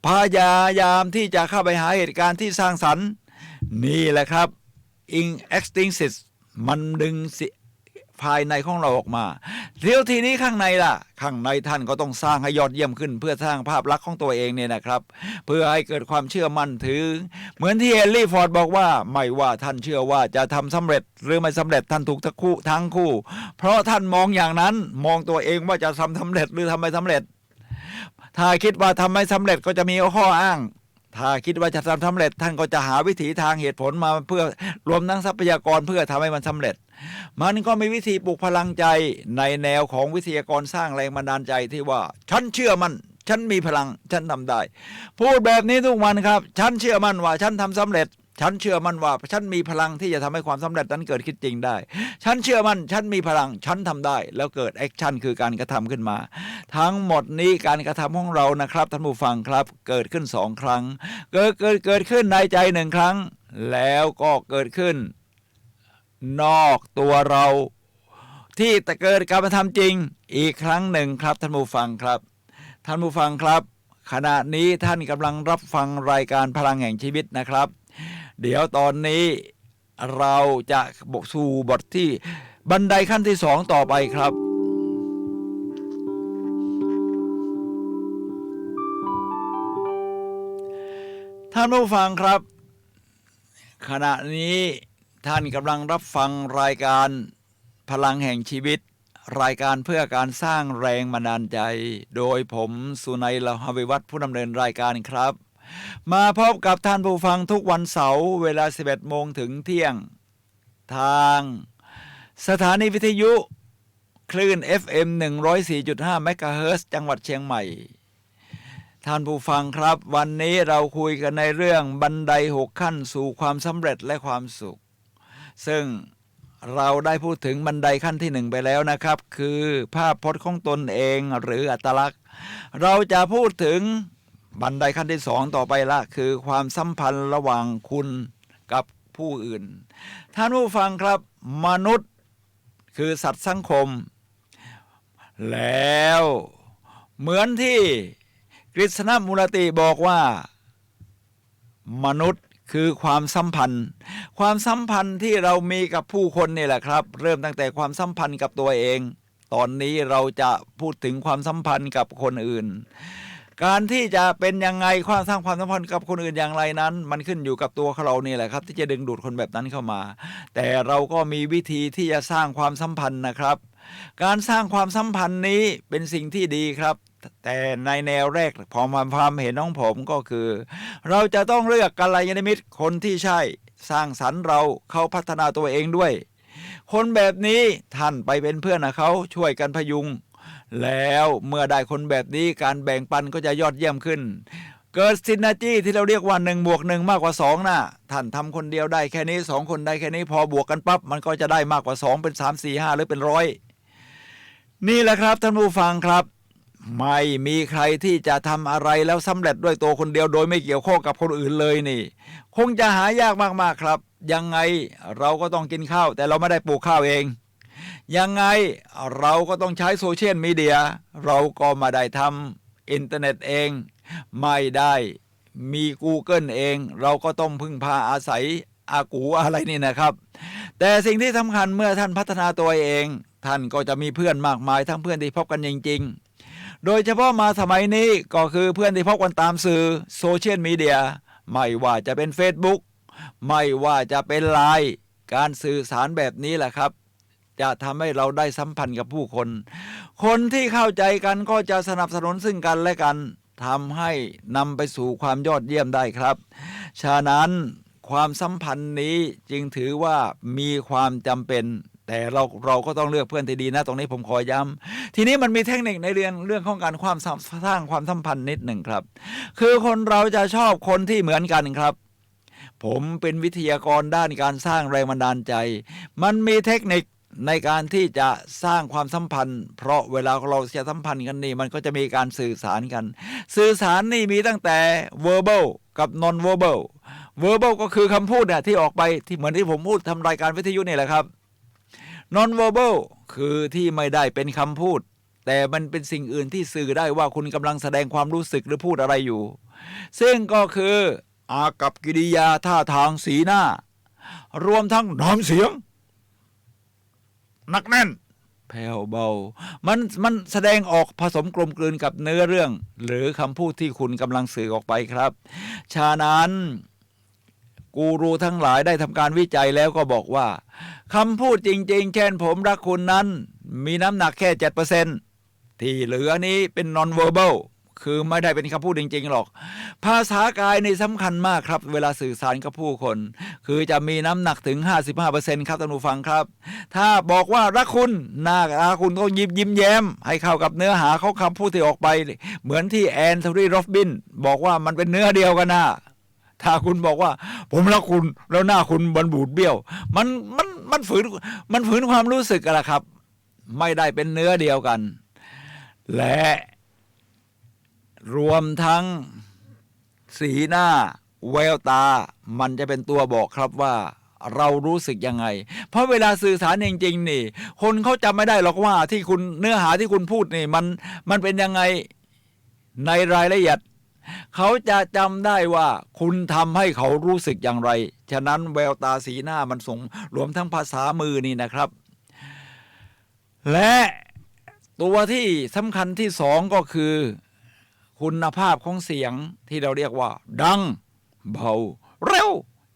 พยายามที่จะเข้าไปหาเหตุการณ์ที่สร้างสรรค์นี่แหละครับ instincts มันดึงภายในของเราออกมาเดี๋ยวทีนี้ข้างในล่ะข้างในท่านก็ต้องสร้างให้ยอดเยี่ยมขึ้นเพื่อสร้างภาพลักษณ์ของตัวเองเนี่ยนะครับเพื่อให้เกิดความเชื่อมั่นถึงเหมือนที่เฮนรี่ฟอร์ดบอกว่าไม่ว่าท่านเชื่อว่าจะทำสำเร็จหรือไม่สำเร็จท่านถูกทั้งคู่เพราะท่านมองอย่างนั้นมองตัวเองว่าจะทำสำเร็จหรือทำไม่สำเร็จถ้าคิดว่าทำไม่สำเร็จก็จะมีข้ออ้างถ้าคิดว่าจะทำสำเร็จท่านก็จะหาวิถีทางเหตุผลมาเพื่อรวมทั้งทรัพยากรเพื่อทำให้มันสำเร็จมันก็มีวิธีปลุกพลังใจในแนวของวิทยากรสร้างแรงบันดาลใจที่ว่าฉันเชื่อมั่นฉันมีพลังฉันทำได้พูดแบบนี้ทุกวันครับฉันเชื่อมั่นว่าฉันทำสำเร็จฉันเชื่อมั่นว่าฉันมีพลังที่จะทำให้ความสำเร็จนั้นเกิดขึ้นจริงได้ฉันเชื่อมั่นฉันมีพลังฉันทำได้แล้วเกิดแอคชั่นคือการกระทำขึ้นมาทั้งหมดนี้การกระทำของเรานะครับท่านผู้ฟังครับเกิดขึ้น2ครั้งเกิดขึ้นในใจ1ครั้งแล้วก็เกิดขึ้นนอกตัวเราที่จะเกิดการกระทำจริงอีกครั้งหนึ่งครับท่านผู้ฟังครับท่านผู้ฟังครับขณะนี้ท่านกำลังรับฟังรายการพลังแห่งชีวิตนะครับเดี๋ยวตอนนี้เราจะสู่บทที่บันไดขั้นที่2ต่อไปครับท่านผู้ฟังครับขณะนี้ท่านกำลังรับฟังรายการพลังแห่งชีวิต รายการเพื่อการสร้างแรงบันดาลใจโดยผมสุนัย ละหวิวัฒน์ผู้ดำเนินรายการครับ มาพบกับท่านผู้ฟังทุกวันเสาร์เวลา 11 โมงถึงเที่ยงทางสถานีวิทยุคลื่น FM 104.5 เมกะเฮิรตซ์จังหวัดเชียงใหม่ท่านผู้ฟังครับวันนี้เราคุยกันในเรื่องบันได6ขั้นสู่ความสำเร็จและความสุขซึ่งเราได้พูดถึงบันไดขั้นที่1ไปแล้วนะครับคือภาพพจน์ของตนเองหรืออัตลักษณ์เราจะพูดถึงบันไดขั้นที่2ต่อไปละคือความสัมพันธ์ระหว่างคุณกับผู้อื่นท่านผู้ฟังครับมนุษย์คือสัตว์สังคมแล้วเหมือนที่กฤษณมูลติบอกว่ามนุษย์คือความสัมพันธ์ที่เรามีกับผู้คนนี่แหละครับเริ่มตั้งแต่ความสัมพันธ์กับตัวเองตอนนี้เราจะพูดถึงความสัมพันธ์กับคนอื่นการที่จะเป็นยังไงสร้างความสัมพันธ์กับคนอื่นอย่างไรนั้นมันขึ้นอยู่กับตัวเรานี่แหละครับที่จะดึงดูดคนแบบนั้นเข้ามาแต่เราก็มีวิธีที่จะสร้างความสัมพันธ์นะครับการสร้างความสัมพันธ์นี้เป็นสิ่งที่ดีครับแต่ในแนวแรกพอความเห็นของผมก็คือเราจะต้องเลือกกัลยาณมิตรคนที่ใช่สร้างสรรค์เราเขาพัฒนาตัวเองด้วยคนแบบนี้ท่านไปเป็นเพื่อนกับเขาช่วยกันพยุงแล้วเมื่อได้คนแบบนี้การแบ่งปันก็จะยอดเยี่ยมขึ้นเกิดซินเนอร์จี้ที่เราเรียกว่า1+1มากกว่า2นะท่านทำคนเดียวได้แค่นี้2คนได้แค่นี้พอบวกกันปั๊บมันก็จะได้มากกว่า2เป็น3 4 5หรือเป็น100นี่แหละครับท่านผู้ฟังครับไม่มีใครที่จะทำอะไรแล้วสำเร็จด้วยตัวคนเดียวโดยไม่เกี่ยวข้องกับคนอื่นเลยนี่คงจะหายากมากๆครับยังไงเราก็ต้องกินข้าวแต่เราไม่ได้ปลูกข้าวเองยังไงเราก็ต้องใช้โซเชียลมีเดียเราก็ไม่ได้ทำอินเทอร์เน็ตเองไม่ได้มี Google เองเราก็ต้องพึ่งพาอาศัยอากูอะไรนี่นะครับแต่สิ่งที่สำคัญเมื่อท่านพัฒนาตัวเองท่านก็จะมีเพื่อนมากมายทั้งเพื่อนที่พบกันจริงๆโดยเฉพาะมาสมัยนี้ก็คือเพื่อนที่พบกันตามสื่อโซเชียลมีเดียไม่ว่าจะเป็น Facebook ไม่ว่าจะเป็น LINE การสื่อสารแบบนี้แหละครับจะทำให้เราได้สัมพันธ์กับผู้คนคนที่เข้าใจกันก็จะสนับสนุนซึ่งกันและกันทำให้นำไปสู่ความยอดเยี่ยมได้ครับฉะนั้นความสัมพันธ์นี้จึงถือว่ามีความจำเป็นแต่เราก็ต้องเลือกเพื่อนที่ดีนะตรงนี้ผมขอย้ำทีนี้มันมีเทคนิคในเรื่องของการสร้างความสัมพันธ์นิดหนึ่งครับคือคนเราจะชอบคนที่เหมือนกันครับผมเป็นวิทยากรด้านการสร้างแรงบันดาลใจมันมีเทคนิคในการที่จะสร้างความสัมพันธ์เพราะเวลาเราจะสัมพันธ์กันนี่มันก็จะมีการสื่อสารกันสื่อสารนี่มีตั้งแต่ verbal กับ non verbal verbal ก็คือคำพูดเนี่ยที่ออกไปที่เหมือนที่ผมพูดทำรายการวิทยุนี่แหละครับ non verbal คือที่ไม่ได้เป็นคำพูดแต่มันเป็นสิ่งอื่นที่สื่อได้ว่าคุณกำลังแสดงความรู้สึกหรือพูดอะไรอยู่ซึ่งก็คืออากัปกิริยาท่าทางสีหน้ารวมทั้งน้ำเสียงหนักแน่นแผ่วเบามันแสดงออกผสมกลมกลืนกับเนื้อเรื่องหรือคำพูดที่คุณกำลังสื่อออกไปครับฉะนั้นกูรูทั้งหลายได้ทำการวิจัยแล้วก็บอกว่าคำพูดจริงๆเช่นผมรักคุณนั้นมีน้ำหนักแค่ 7% ที่เหลือนี้เป็น non verbal คือไม่ได้เป็นคำพูดจริงๆหรอกภาษากายในสำคัญมากครับเวลาสื่อสารกับผู้คนคือจะมีน้ำหนักถึง 55% ครับท่านผู้ฟังครับถ้าบอกว่ารักคุณหน้าคุณก็ยิ้มแย้มให้เข้ากับเนื้อหาเขาคำพูดที่ออกไปเหมือนที่แอนโทนี โรบินบอกว่ามันเป็นเนื้อเดียวกันนะถ้าคุณบอกว่าผมรักคุณแล้วหน้าคุณบันบูดเบี้ยวมันฝืนความรู้สึกกันละครับไม่ได้เป็นเนื้อเดียวกันและรวมทั้งสีหน้าแววตามันจะเป็นตัวบอกครับว่าเรารู้สึกยังไงเพราะเวลาสื่อสารจริงๆนี่คนเขาจำไม่ได้หรอกว่าที่คุณเนื้อหาที่คุณพูดนี่มันเป็นยังไงในรายละเอียดเขาจะจำได้ว่าคุณทำให้เขารู้สึกอย่างไรฉะนั้นแววตาสีหน้ามันส่งรวมทั้งภาษามือนี่นะครับและตัวที่สำคัญที่2ก็คือคุณภาพของเสียงที่เราเรียกว่าดังเบาเร็ว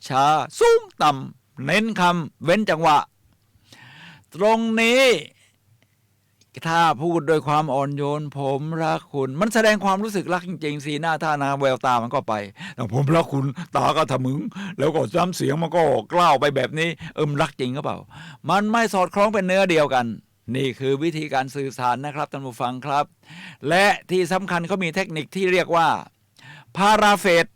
ช้าสูงต่ำเน้นคำเว้นจังหวะตรงนี้ ถ้าพูดโดยความอ่อนโยนผมรักคุณมันแสดงความรู้สึกรักจริงๆสีหน้าท่าทางแววตามันก็ไปแต่ผมรักคุณตาก็ทะมึงแล้วก็น้ำเสียงมันก็กล้าวไปแบบนี้มันรักจริงหรือเปล่ามันไม่สอดคล้องเป็นเนื้อเดียวกันนี่คือวิธีการสื่อสารนะครับท่านผู้ฟังครับและที่สำคัญเขามีเทคนิคที่เรียกว่าพาราเฟส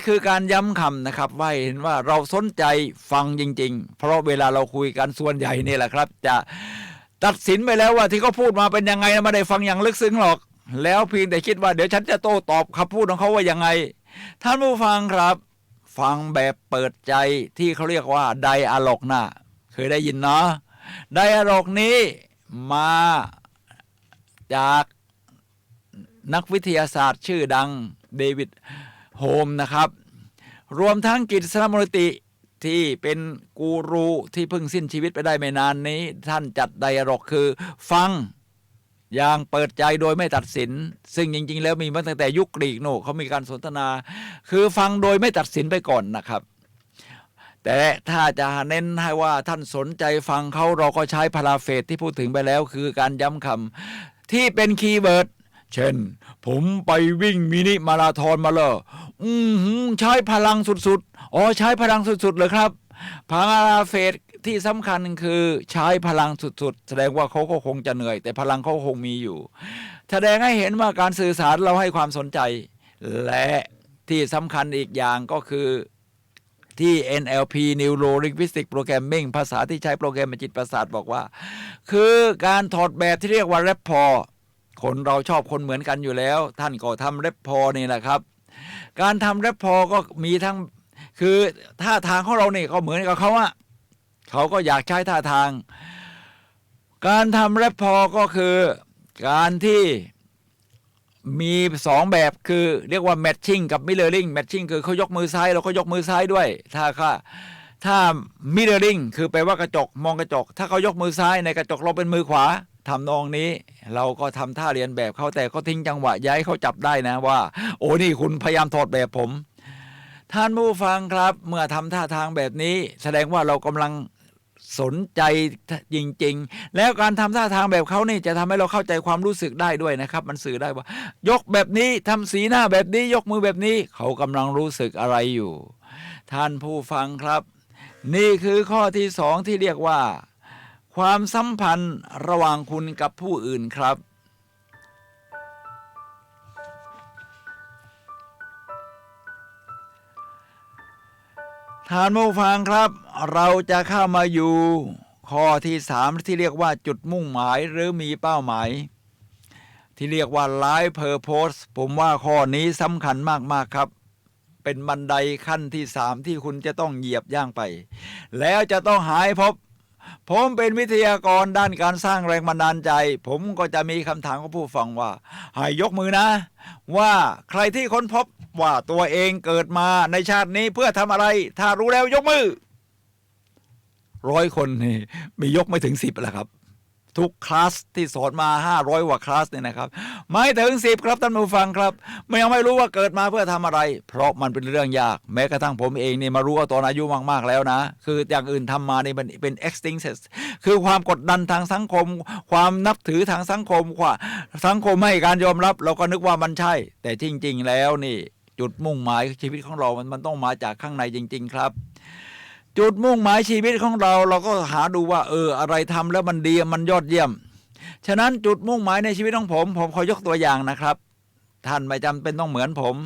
คือการย้ำคำนะครับว่าเห็นว่าเราสนใจฟังจริงๆเพราะเวลาเราคุยกันส่วนใหญ่นี่แหละครับจะตัดสินไปแล้วว่าที่เขาพูดมาเป็นยังไงไม่ได้ฟังอย่างลึกซึ้งหรอกแล้วเพียงแต่คิดว่าเดี๋ยวฉันจะโต้ตอบคำพูดของเขาว่ายังไงท่านผู้ฟังครับฟังแบบเปิดใจที่เขาเรียกว่าไดอะล็อกนะเคยได้ยินเนาะไดอะล็อกนี้มาจากนักวิทยาศาสตร์ชื่อดังเดวิดโฮมนะครับรวมทั้งกิตติมรติที่เป็นกูรูที่เพิ่งสิ้นชีวิตไปได้ไม่นานนี้ท่านจัดไดอะล็อกคือฟังอย่างเปิดใจโดยไม่ตัดสินซึ่งจริงๆแล้วมีมาตั้งแต่ยุคกรีกโน่เขามีการสนทนาคือฟังโดยไม่ตัดสินไปก่อนนะครับแต่ถ้าจะเน้นให้ว่าท่านสนใจฟังเขาเราก็ใช้พาราเฟสที่พูดถึงไปแล้วคือการย้ำคำที่เป็นคีย์เวิร์ดเช่นผมไปวิ่งมินิมาราธอนมาเลยใช้พลังสุดๆใช้พลังสุดๆเลยครับพาราเฟสที่สำคัญคือใช้พลังสุดๆแสดงว่าเขาก็คงจะเหนื่อยแต่พลังเขาคงมีอยู่แสดงให้เห็นว่าการสื่อสารเราให้ความสนใจและที่สำคัญอีกอย่างก็คือที่ NLP Neuro Linguistic Programming ภาษาที่ใช้โปรแกรมจิตประสาทบอกว่าคือการถอดแบบที่เรียกว่า rapport คนเราชอบคนเหมือนกันอยู่แล้วท่านก็ทำ rapport นี่แหละครับการทำ rapport ก็มีทั้งคือท่าทางของเราเนี่ยก็เหมือนกับเขาอะเขาก็อยากใช้ท่าทางการทำ rapport ก็คือการที่มี2แบบคือเรียกว่า matching กับ mirroring matching คือเขายกมือซ้ายเราก็ยกมือซ้ายด้วยถ้า mirroring คือแปลว่ากระจกมองกระจกถ้าเขายกมือซ้ายในกระจกเราเป็นมือขวาทำนองนี้เราก็ทำท่าเรียนแบบเขาแต่เขาทิ้งจังหวะย้ายเขาจับได้นะว่าโอ้นี่คุณพยายามถอดแบบผมท่านผู้ฟังครับเมื่อทำท่าทางแบบนี้แสดงว่าเรากำลังสนใจจริงๆแล้วการทำท่าทางแบบเขานี่จะทำให้เราเข้าใจความรู้สึกได้ด้วยนะครับมันสื่อได้ว่ายกแบบนี้ทำสีหน้าแบบนี้ยกมือแบบนี้เขากำลังรู้สึกอะไรอยู่ท่านผู้ฟังครับนี่คือข้อที่2ที่เรียกว่าความสัมพันธ์ระหว่างคุณกับผู้อื่นครับท่านผู้ฟังครับเราจะเข้ามาอยู่ข้อที่3ที่เรียกว่าจุดมุ่งหมายหรือมีเป้าหมายที่เรียกว่า Life Purpose ผมว่าข้อนี้สำคัญมากๆครับเป็นบันไดขั้นที่3ที่คุณจะต้องเหยียบย่างไปแล้วจะต้องหายพบผมเป็นวิทยากรด้านการสร้างแรงบันดาลใจผมก็จะมีคำถามกับผู้ฟังว่าให้ยกมือนะว่าใครที่ค้นพบว่าตัวเองเกิดมาในชาตินี้เพื่อทำอะไรถ้ารู้แล้วยกมือ100 คนนี่มียกไม่ถึง10แหละครับทุกคลาสที่สอนมา500กว่าคลาสเนี่ยนะครับไม่ถึง10ครับท่านผู้ฟังครับยังไม่รู้ว่าเกิดมาเพื่อทำอะไรเพราะมันเป็นเรื่องยากแม้กระทั่งผมเองนี่มารู้ว่าตอนอายุมากๆแล้วนะคืออย่างอื่นทำมานี่มันเป็น extinction คือความกดดันทางสังคมความนับถือทางสังคมสังคมให้การยอมรับเราก็นึกว่ามันใช่แต่จริงๆแล้วนี่จุดมุ่งหมายชีวิตของเรามันต้องมาจากข้างในจริงๆครับจุดมุ่งหมายชีวิตของเราก็หาดูว่าอะไรทำแล้วมันดีมันยอดเยี่ยมฉะนั้นจุดมุ่งหมายในชีวิตของผมขอยกตัวอย่างนะครับท่านไม่จำเป็นต้องเหมือนผม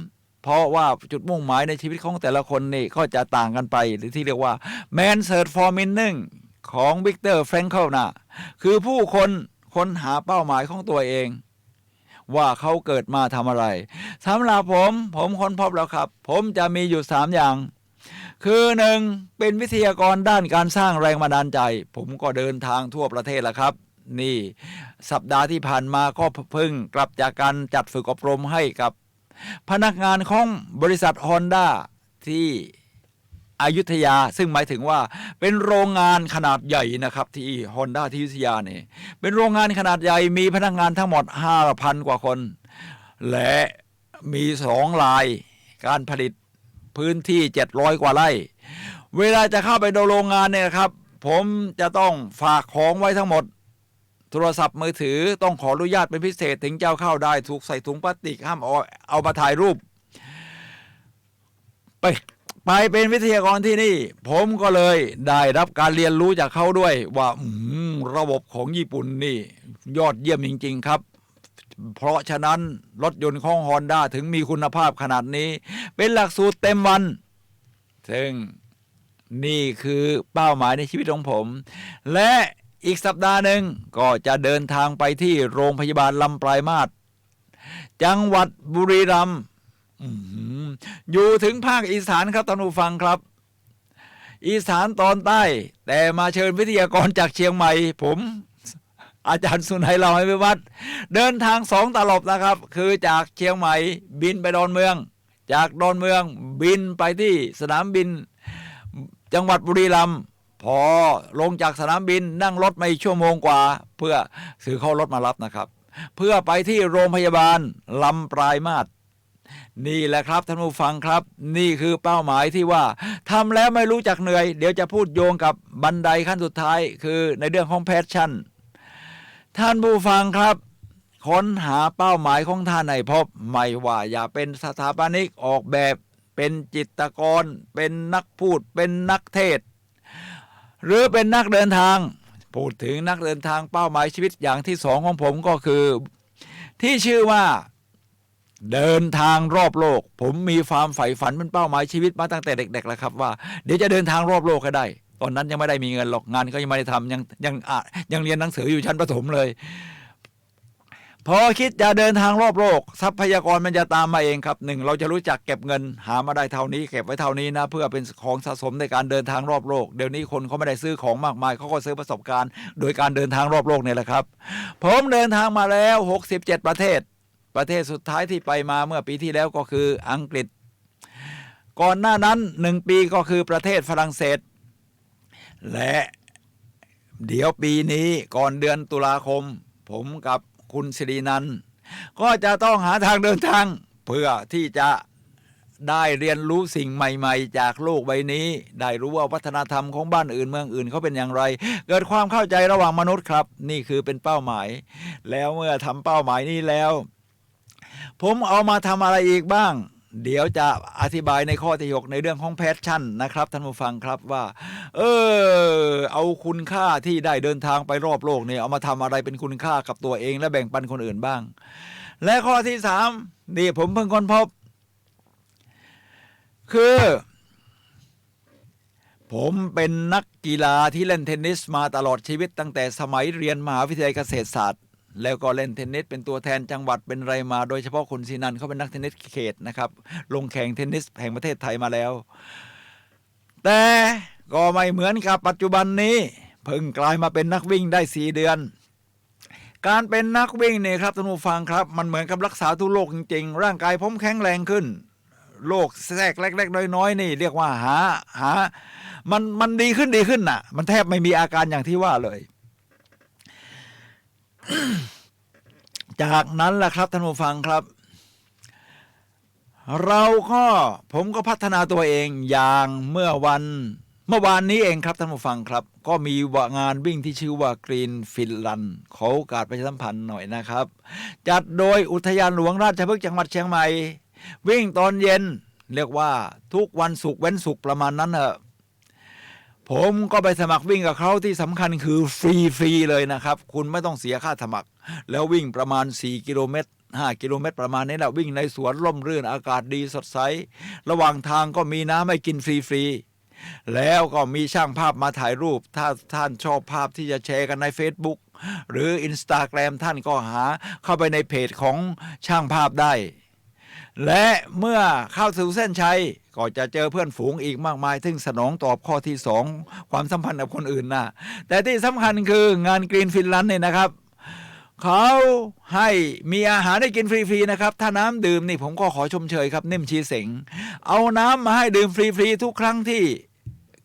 เพราะว่าจุดมุ่งหมายในชีวิตของแต่ละคนนี่ก็จะต่างกันไปหรือที่เรียกว่า Man Search for Meaning ของวิกเตอร์แฟรงเคิลนะคือผู้คนค้นหาเป้าหมายของตัวเองว่าเขาเกิดมาทำอะไรสำหรับผมค้นพบแล้วครับผมจะมีอยู่3อย่างคือ1เป็นวิทยากรด้านการสร้างแรงบันดาลใจผมก็เดินทางทั่วประเทศแล้วครับนี่สัปดาห์ที่ผ่านมาก็เพิ่งกลับจากการจัดฝึกอบรมให้กับพนักงานของบริษัท Honda ที่อยุธยาซึ่งหมายถึงว่าเป็นโรงงานขนาดใหญ่นะครับที่ Honda ที่อยุธยานี่เป็นโรงงานขนาดใหญ่มีพนักงานทั้งหมด 5,000 กว่าคนและมี2ลายการผลิตพื้นที่700กว่าไร่เวลาจะเข้าไปดูโรงงานเนี่ยครับผมจะต้องฝากของไว้ทั้งหมด โทรศัพท์มือถือต้องขออนุญาตเป็นพิเศษถึงจะเข้าได้ถูกใส่ถุงพลาสติกห้ามเอามาถ่ายรูปไปเป็นวิทยากรที่นี่ผมก็เลยได้รับการเรียนรู้จากเขาด้วยว่าระบบของญี่ปุ่นนี่ยอดเยี่ยมจริงๆครับเพราะฉะนั้นรถยนต์ของ Honda ถึงมีคุณภาพขนาดนี้เป็นหลักสูตรเต็มวันซึ่งนี่คือเป้าหมายในชีวิตของผมและอีกสัปดาห์หนึ่งก็จะเดินทางไปที่โรงพยาบาลลำปลายมาศจังหวัดบุรีรัมย์อยู่ถึงภาคอีสานครับท่านผู้ฟังครับอีสานตอนใต้แต่มาเชิญวิทยากรจากเชียงใหม่ผมอาจารย์สุนัยเราให้ไปวัดเดินทาง2 ตลบนะครับคือจากเชียงใหม่บินไปดอนเมืองจากดอนเมืองบินไปที่สนามบินจังหวัดบุรีรัมย์พอลงจากสนามบินนั่งรถมาอีกชั่วโมงกว่าเพื่อซื้อเข้ารถมารับนะครับเพื่อไปที่โรงพยาบาลลำปลายมาศนี่แหละครับท่านผู้ฟังครับนี่คือเป้าหมายที่ว่าทำแล้วไม่รู้จักเหนื่อยเดี๋ยวจะพูดโยงกับบันไดขั้นสุดท้ายคือในเรื่องของแพชชั่นท่านผู้ฟังครับค้นหาเป้าหมายของท่านให้พบไม่ว่าอย่าเป็นสถาปนิกออกแบบเป็นจิตรกรเป็นนักพูดเป็นนักเทศหรือเป็นนักเดินทางพูดถึงนักเดินทางเป้าหมายชีวิตอย่างที่2ของผมก็คือที่ชื่อว่าเดินทางรอบโลกผมมีความใฝ่ฝันเป็นเป้าหมายชีวิตมาตั้งแต่เด็กๆแล้วครับว่าเดี๋ยวจะเดินทางรอบโลกให้ได้ตอนนั้นยังไม่ได้มีเงินหรอกงานก็ยังไม่ได้ทำยังเรียนหนังสืออยู่ชั้นประถมเลยพอคิดจะเดินทางรอบโลกทรัพยากรมันจะตามมาเองครับ1เราจะรู้จักเก็บเงินหามาได้เท่านี้เก็บไว้เท่านี้นะเพื่อเป็นของสะสมในการเดินทางรอบโลกเดี๋ยวนี้คนเขาไม่ได้ซื้อของมากมายเขาก็ซื้อประสบการณ์โดยการเดินทางรอบโลกเนี่ยแหละครับผมเดินทางมาแล้ว67ประเทศสุดท้ายที่ไปมาเมื่อปีที่แล้วก็คืออังกฤษก่อนหน้านั้น1 ปีก็คือประเทศฝรั่งเศสและเดี๋ยวปีนี้ก่อนเดือนตุลาคมผมกับคุณศิรินันท์ก็จะต้องหาทางเดินทางเพื่อที่จะได้เรียนรู้สิ่งใหม่ๆจากโลกใบนี้ได้รู้ว่าวัฒนธรรมของบ้านอื่นเมืองอื่นเขาเป็นอย่างไรเกิดความเข้าใจระหว่างมนุษย์ครับนี่คือเป็นเป้าหมายแล้วเมื่อทำเป้าหมายนี้แล้วผมเอามาทำอะไรอีกบ้างเดี๋ยวจะอธิบายในข้อที่6ในเรื่องของแพชชั่นนะครับท่านผู้ฟังครับว่าเอาคุณค่าที่ได้เดินทางไปรอบโลกเนี่ยเอามาทำอะไรเป็นคุณค่ากับตัวเองและแบ่งปันคนอื่นบ้างและข้อที่3นี่ผมเพิ่งค้นพบคือผมเป็นนักกีฬาที่เล่นเทนนิสมาตลอดชีวิตตั้งแต่สมัยเรียนมหาวิทยาลัยเกษตรศาสตร์แล้วก็เล่นเทนนิสเป็นตัวแทนจังหวัดเป็นไรมาโดยเฉพาะคุณศินันท์เขาเป็นนักเทนนิสเขตนะครับลงแข่งเทนนิสแห่งประเทศไทยมาแล้วแต่ก็ไม่เหมือนกับปัจจุบันนี้เพิ่งกลายมาเป็นนักวิ่งได้4 เดือนการเป็นนักวิ่งเนี่ยครับท่านผู้ฟังครับมันเหมือนกับรักษาทุกโรคจริงๆร่างกายผมแข็งแรงขึ้นโรคแทรกเล็กๆน้อยๆนี่เรียกว่าหามันดีขึ้นน่ะมันแทบไม่มีอาการอย่างที่ว่าเลยจากนั้นแหละครับท่านผู้ฟังครับผมก็พัฒนาตัวเองอย่างเมื่อวานนี้เองครับท่านผู้ฟังครับก็มีงานวิ่งที่ชื่อว่า Green Finland ขอโอกาสประชาสัมพันธ์หน่อยนะครับจัดโดยอุทยานหลวงราชพฤกษ์จังหวัดเชียงใหม่วิ่งตอนเย็นเรียกว่าทุกวันศุกร์เว้นศุกร์ประมาณนั้นเถอะผมก็ไปสมัครวิ่งกับเขาที่สำคัญคือฟรีเลยนะครับคุณไม่ต้องเสียค่าสมัครแล้ววิ่งประมาณ4 กิโลเมตร5 กิโลเมตรประมาณนี้แหละวิ่งในสวนร่มรื่นอากาศดีสดใสระหว่างทางก็มีน้ำให้กินฟรีแล้วก็มีช่างภาพมาถ่ายรูปถ้าท่านชอบภาพที่จะแชร์กันใน Facebook หรือ Instagram ท่านก็หาเข้าไปในเพจของช่างภาพได้และเมื่อเข้าสู่เส้นชัยก็จะเจอเพื่อนฝูงอีกมากมายซึ่งสนองตอบข้อที่2ความสัมพันธ์กับคนอื่นนะแต่ที่สำคัญคืองาน Green Finland เนี่ยนะครับเขาให้มีอาหารให้กินฟรีๆนะครับถ้าน้ำดื่มนี่ผมก็ขอชมเชยครับนิ่มชีเสงเอาน้ำมาให้ดื่มฟรีๆทุกครั้งที่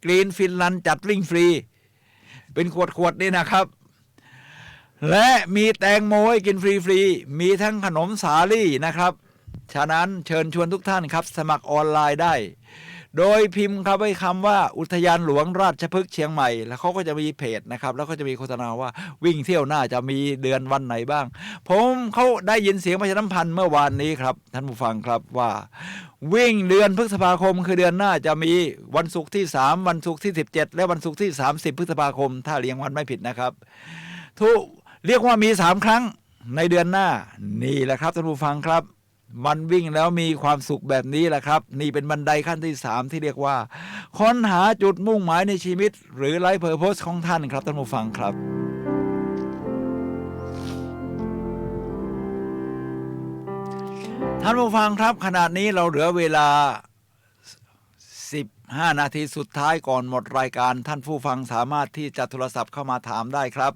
Green Finland จัดวิ่งฟรีเป็นขวดนี่นะครับและมีแตงโมให้กินฟรีๆมีทั้งขนมสาลี่นะครับฉะนั้นเชิญชวนทุกท่านครับสมัครออนไลน์ได้ โดยพิมพ์ครับไว้คำว่าอุทยานหลวงราชพฤกษ์เชียงใหม่แล้วเขาก็จะมีเพจนะครับแล้วก็จะมีโฆษณาว่าวิ่งเที่ยวหน้าจะมีเดือนวันไหนบ้างผมเขาได้ยินเสียงประชาสัมพันธ์เมื่อวานนี้ครับท่านผู้ฟังครับว่าวิ่งเดือนพฤษภาคมคือเดือนหน้าจะมีวันศุกร์ที่3วันศุกร์ที่17และวันศุกร์ที่30พฤษภาคมถ้าเรียงวันไม่ผิดนะครับเรียกว่ามี3ครั้งในเดือนหน้านี่แหละครับท่านผู้ฟังครับมันวิ่งแล้วมีความสุขแบบนี้แหละครับนี่เป็นบันไดขั้นที่3ที่เรียกว่าค้นหาจุดมุ่งหมายในชีวิตหรือไลฟ์เพอร์โพสของท่านครับท่านผู้ฟังครับท่านผู้ฟังครับขณะนี้เราเหลือเวลา15นาทีสุดท้ายก่อนหมดรายการท่านผู้ฟังสามารถที่จะโทรศัพท์เข้ามาถามได้ครับ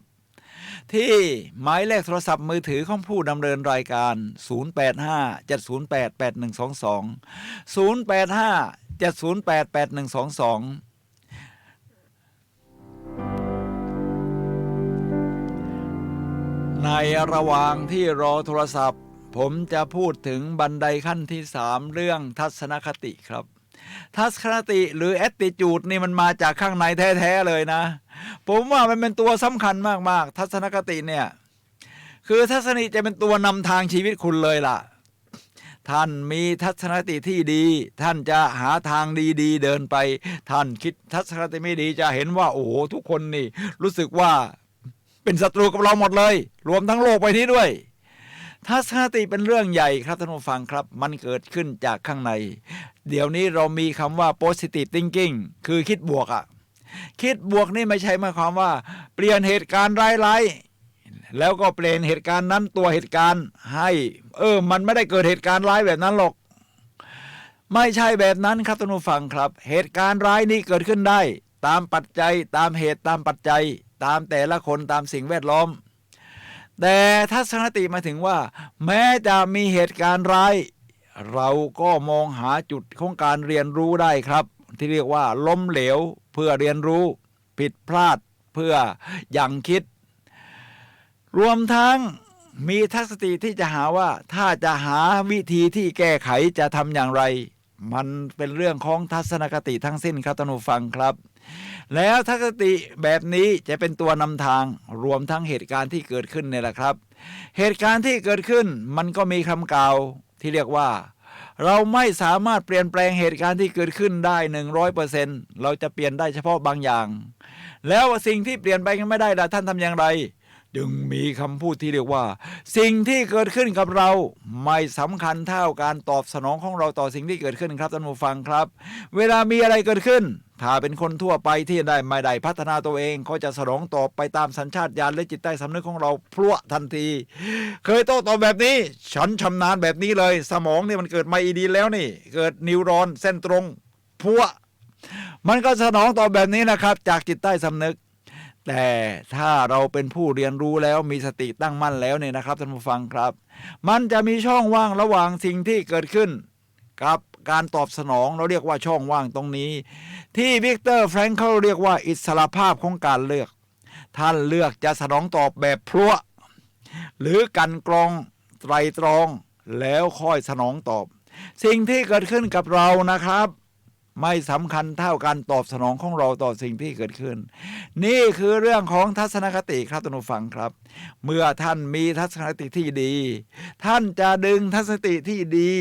ที่หมายเลขโทรศัพท์มือถือของผู้ดำเนินรายการ0857088122 ในระหว่างที่รอโทรศัพท์ผมจะพูดถึงบันไดขั้นที่3เรื่องทัศนคติครับทัศนคติหรือ attitude นี่มันมาจากข้างในแท้ๆเลยนะผมว่ามันเป็นตัวสำคัญมากๆทัศนคติเนี่ยคือทัศนคติจะเป็นตัวนำทางชีวิตคุณเลยล่ะท่านมีทัศนคติที่ดีท่านจะหาทางดีๆเดินไปท่านคิดทัศนคติไม่ดีจะเห็นว่าโอ้โหทุกคนนี่รู้สึกว่าเป็นศัตรูกับเราหมดเลยรวมทั้งโลกไปนี้ด้วยทัศนคติเป็นเรื่องใหญ่ครับท่านผู้ฟังครับมันเกิดขึ้นจากข้างในเดี๋ยวนี้เรามีคำว่า positive thinking คือคิดบวกคิดบวกนี่ไม่ใช่หมายความว่าเปลี่ยนเหตุการณ์ร้ายๆแล้วก็เปลี่ยนเหตุการณ์นั้นตัวเหตุการณ์ให้มันไม่ได้เกิดเหตุการณ์ร้ายแบบนั้นหรอกไม่ใช่แบบนั้นครับท่านผู้ฟังครับเหตุการณ์ร้ายนี้เกิดขึ้นได้ตามปัจจัยตามเหตุตามปัจจัยตามแต่ละคนตามสิ่งแวดล้อมแต่ทัศนคติหมายถึงว่าแม้จะมีเหตุการณ์ร้ายเราก็มองหาจุดของการเรียนรู้ได้ครับที่เรียกว่าล้มเหลวเพื่อเรียนรู้ผิดพลาดเพื่อยังคิดรวมทั้งมีทัศนคติที่จะหาว่าถ้าจะหาวิธีที่แก้ไขจะทำอย่างไรมันเป็นเรื่องของทัศนคติทั้งสิ้นครับท่านผู้ฟังครับแล้วทัศนคติแบบนี้จะเป็นตัวนำทางรวมทั้งเหตุการณ์ที่เกิดขึ้นเนี่ยแหละครับเหตุการณ์ที่เกิดขึ้นมันก็มีคำกล่าวที่เรียกว่าเราไม่สามารถเปลี่ยนแปลงเหตุการณ์ที่เกิดขึ้นได้ 100% เราจะเปลี่ยนได้เฉพาะบางอย่างแล้วสิ่งที่เปลี่ยนไปกันไม่ได้ล่ะท่านทำอย่างไรจึงมีคำพูดที่เรียกว่าสิ่งที่เกิดขึ้นกับเราไม่สำคัญเท่าการตอบสนองของเราต่อสิ่งที่เกิดขึ้นครับท่านผู้ฟังครับเวลามีอะไรเกิดขึ้นถ้าเป็นคนทั่วไปที่ไม่ได้พัฒนาตัวเองเขาจะสนองตอบไปตามสัญชาตญาณและจิตใต้สำนึกของเราพลั่วทันทีเคยโต้ตอบแบบนี้ฉันชำนาญแบบนี้เลยสมองนี่มันเกิดไมอีดีแล้วนี่เกิดนิวรอนเส้นตรงพลั่วมันก็สนองตอบแบบนี้นะครับจากจิตใต้สำนึกแต่ถ้าเราเป็นผู้เรียนรู้แล้วมีสติตั้งมั่นแล้วเนี่ยนะครับท่านผู้ฟังครับมันจะมีช่องว่างระหว่างสิ่งที่เกิดขึ้นกับการตอบสนองเราเรียกว่าช่องว่างตรงนี้ที่วิกเตอร์แฟรงเคิลเรียกว่าอิสรภาพของการเลือกท่านเลือกจะสนองตอบแบบพลั่วหรือกันกรองไตรตรองแล้วค่อยสนองตอบสิ่งที่เกิดขึ้นกับเรานะครับไม่สำคัญเท่าการตอบสนองของเราต่อสิ่งที่เกิดขึ้นนี่คือเรื่องของทัศนคติครับท่านผู้ฟังครับเมื่อท่านมีทัศนคติที่ดีท่านจะดึงทัศนคติที่ดี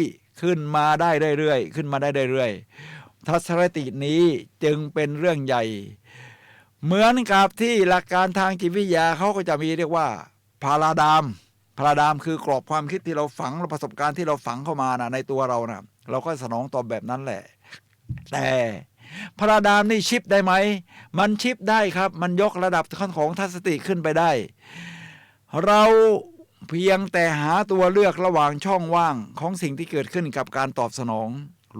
ขึ้นมาได้เรื่อยๆขึ้นมาได้เรื่อยๆทัศนคตินี้จึงเป็นเรื่องใหญ่เหมือนกับที่หลักการทางจิตวิทยาเขาก็จะมีเรียกว่าพาราดามคือกรอบความคิดที่เราฝังและประสบการณ์ที่เราฝังเข้ามาในตัวเราเราก็สนองตอบแบบนั้นแหละแต่พาราดามนี่ชิปได้ไหมมันชิปได้ครับมันยกระดับของทัศนคติขึ้นไปได้เราเพียงแต่หาตัวเลือกระหว่างช่องว่างของสิ่งที่เกิดขึ้นกับการตอบสนอง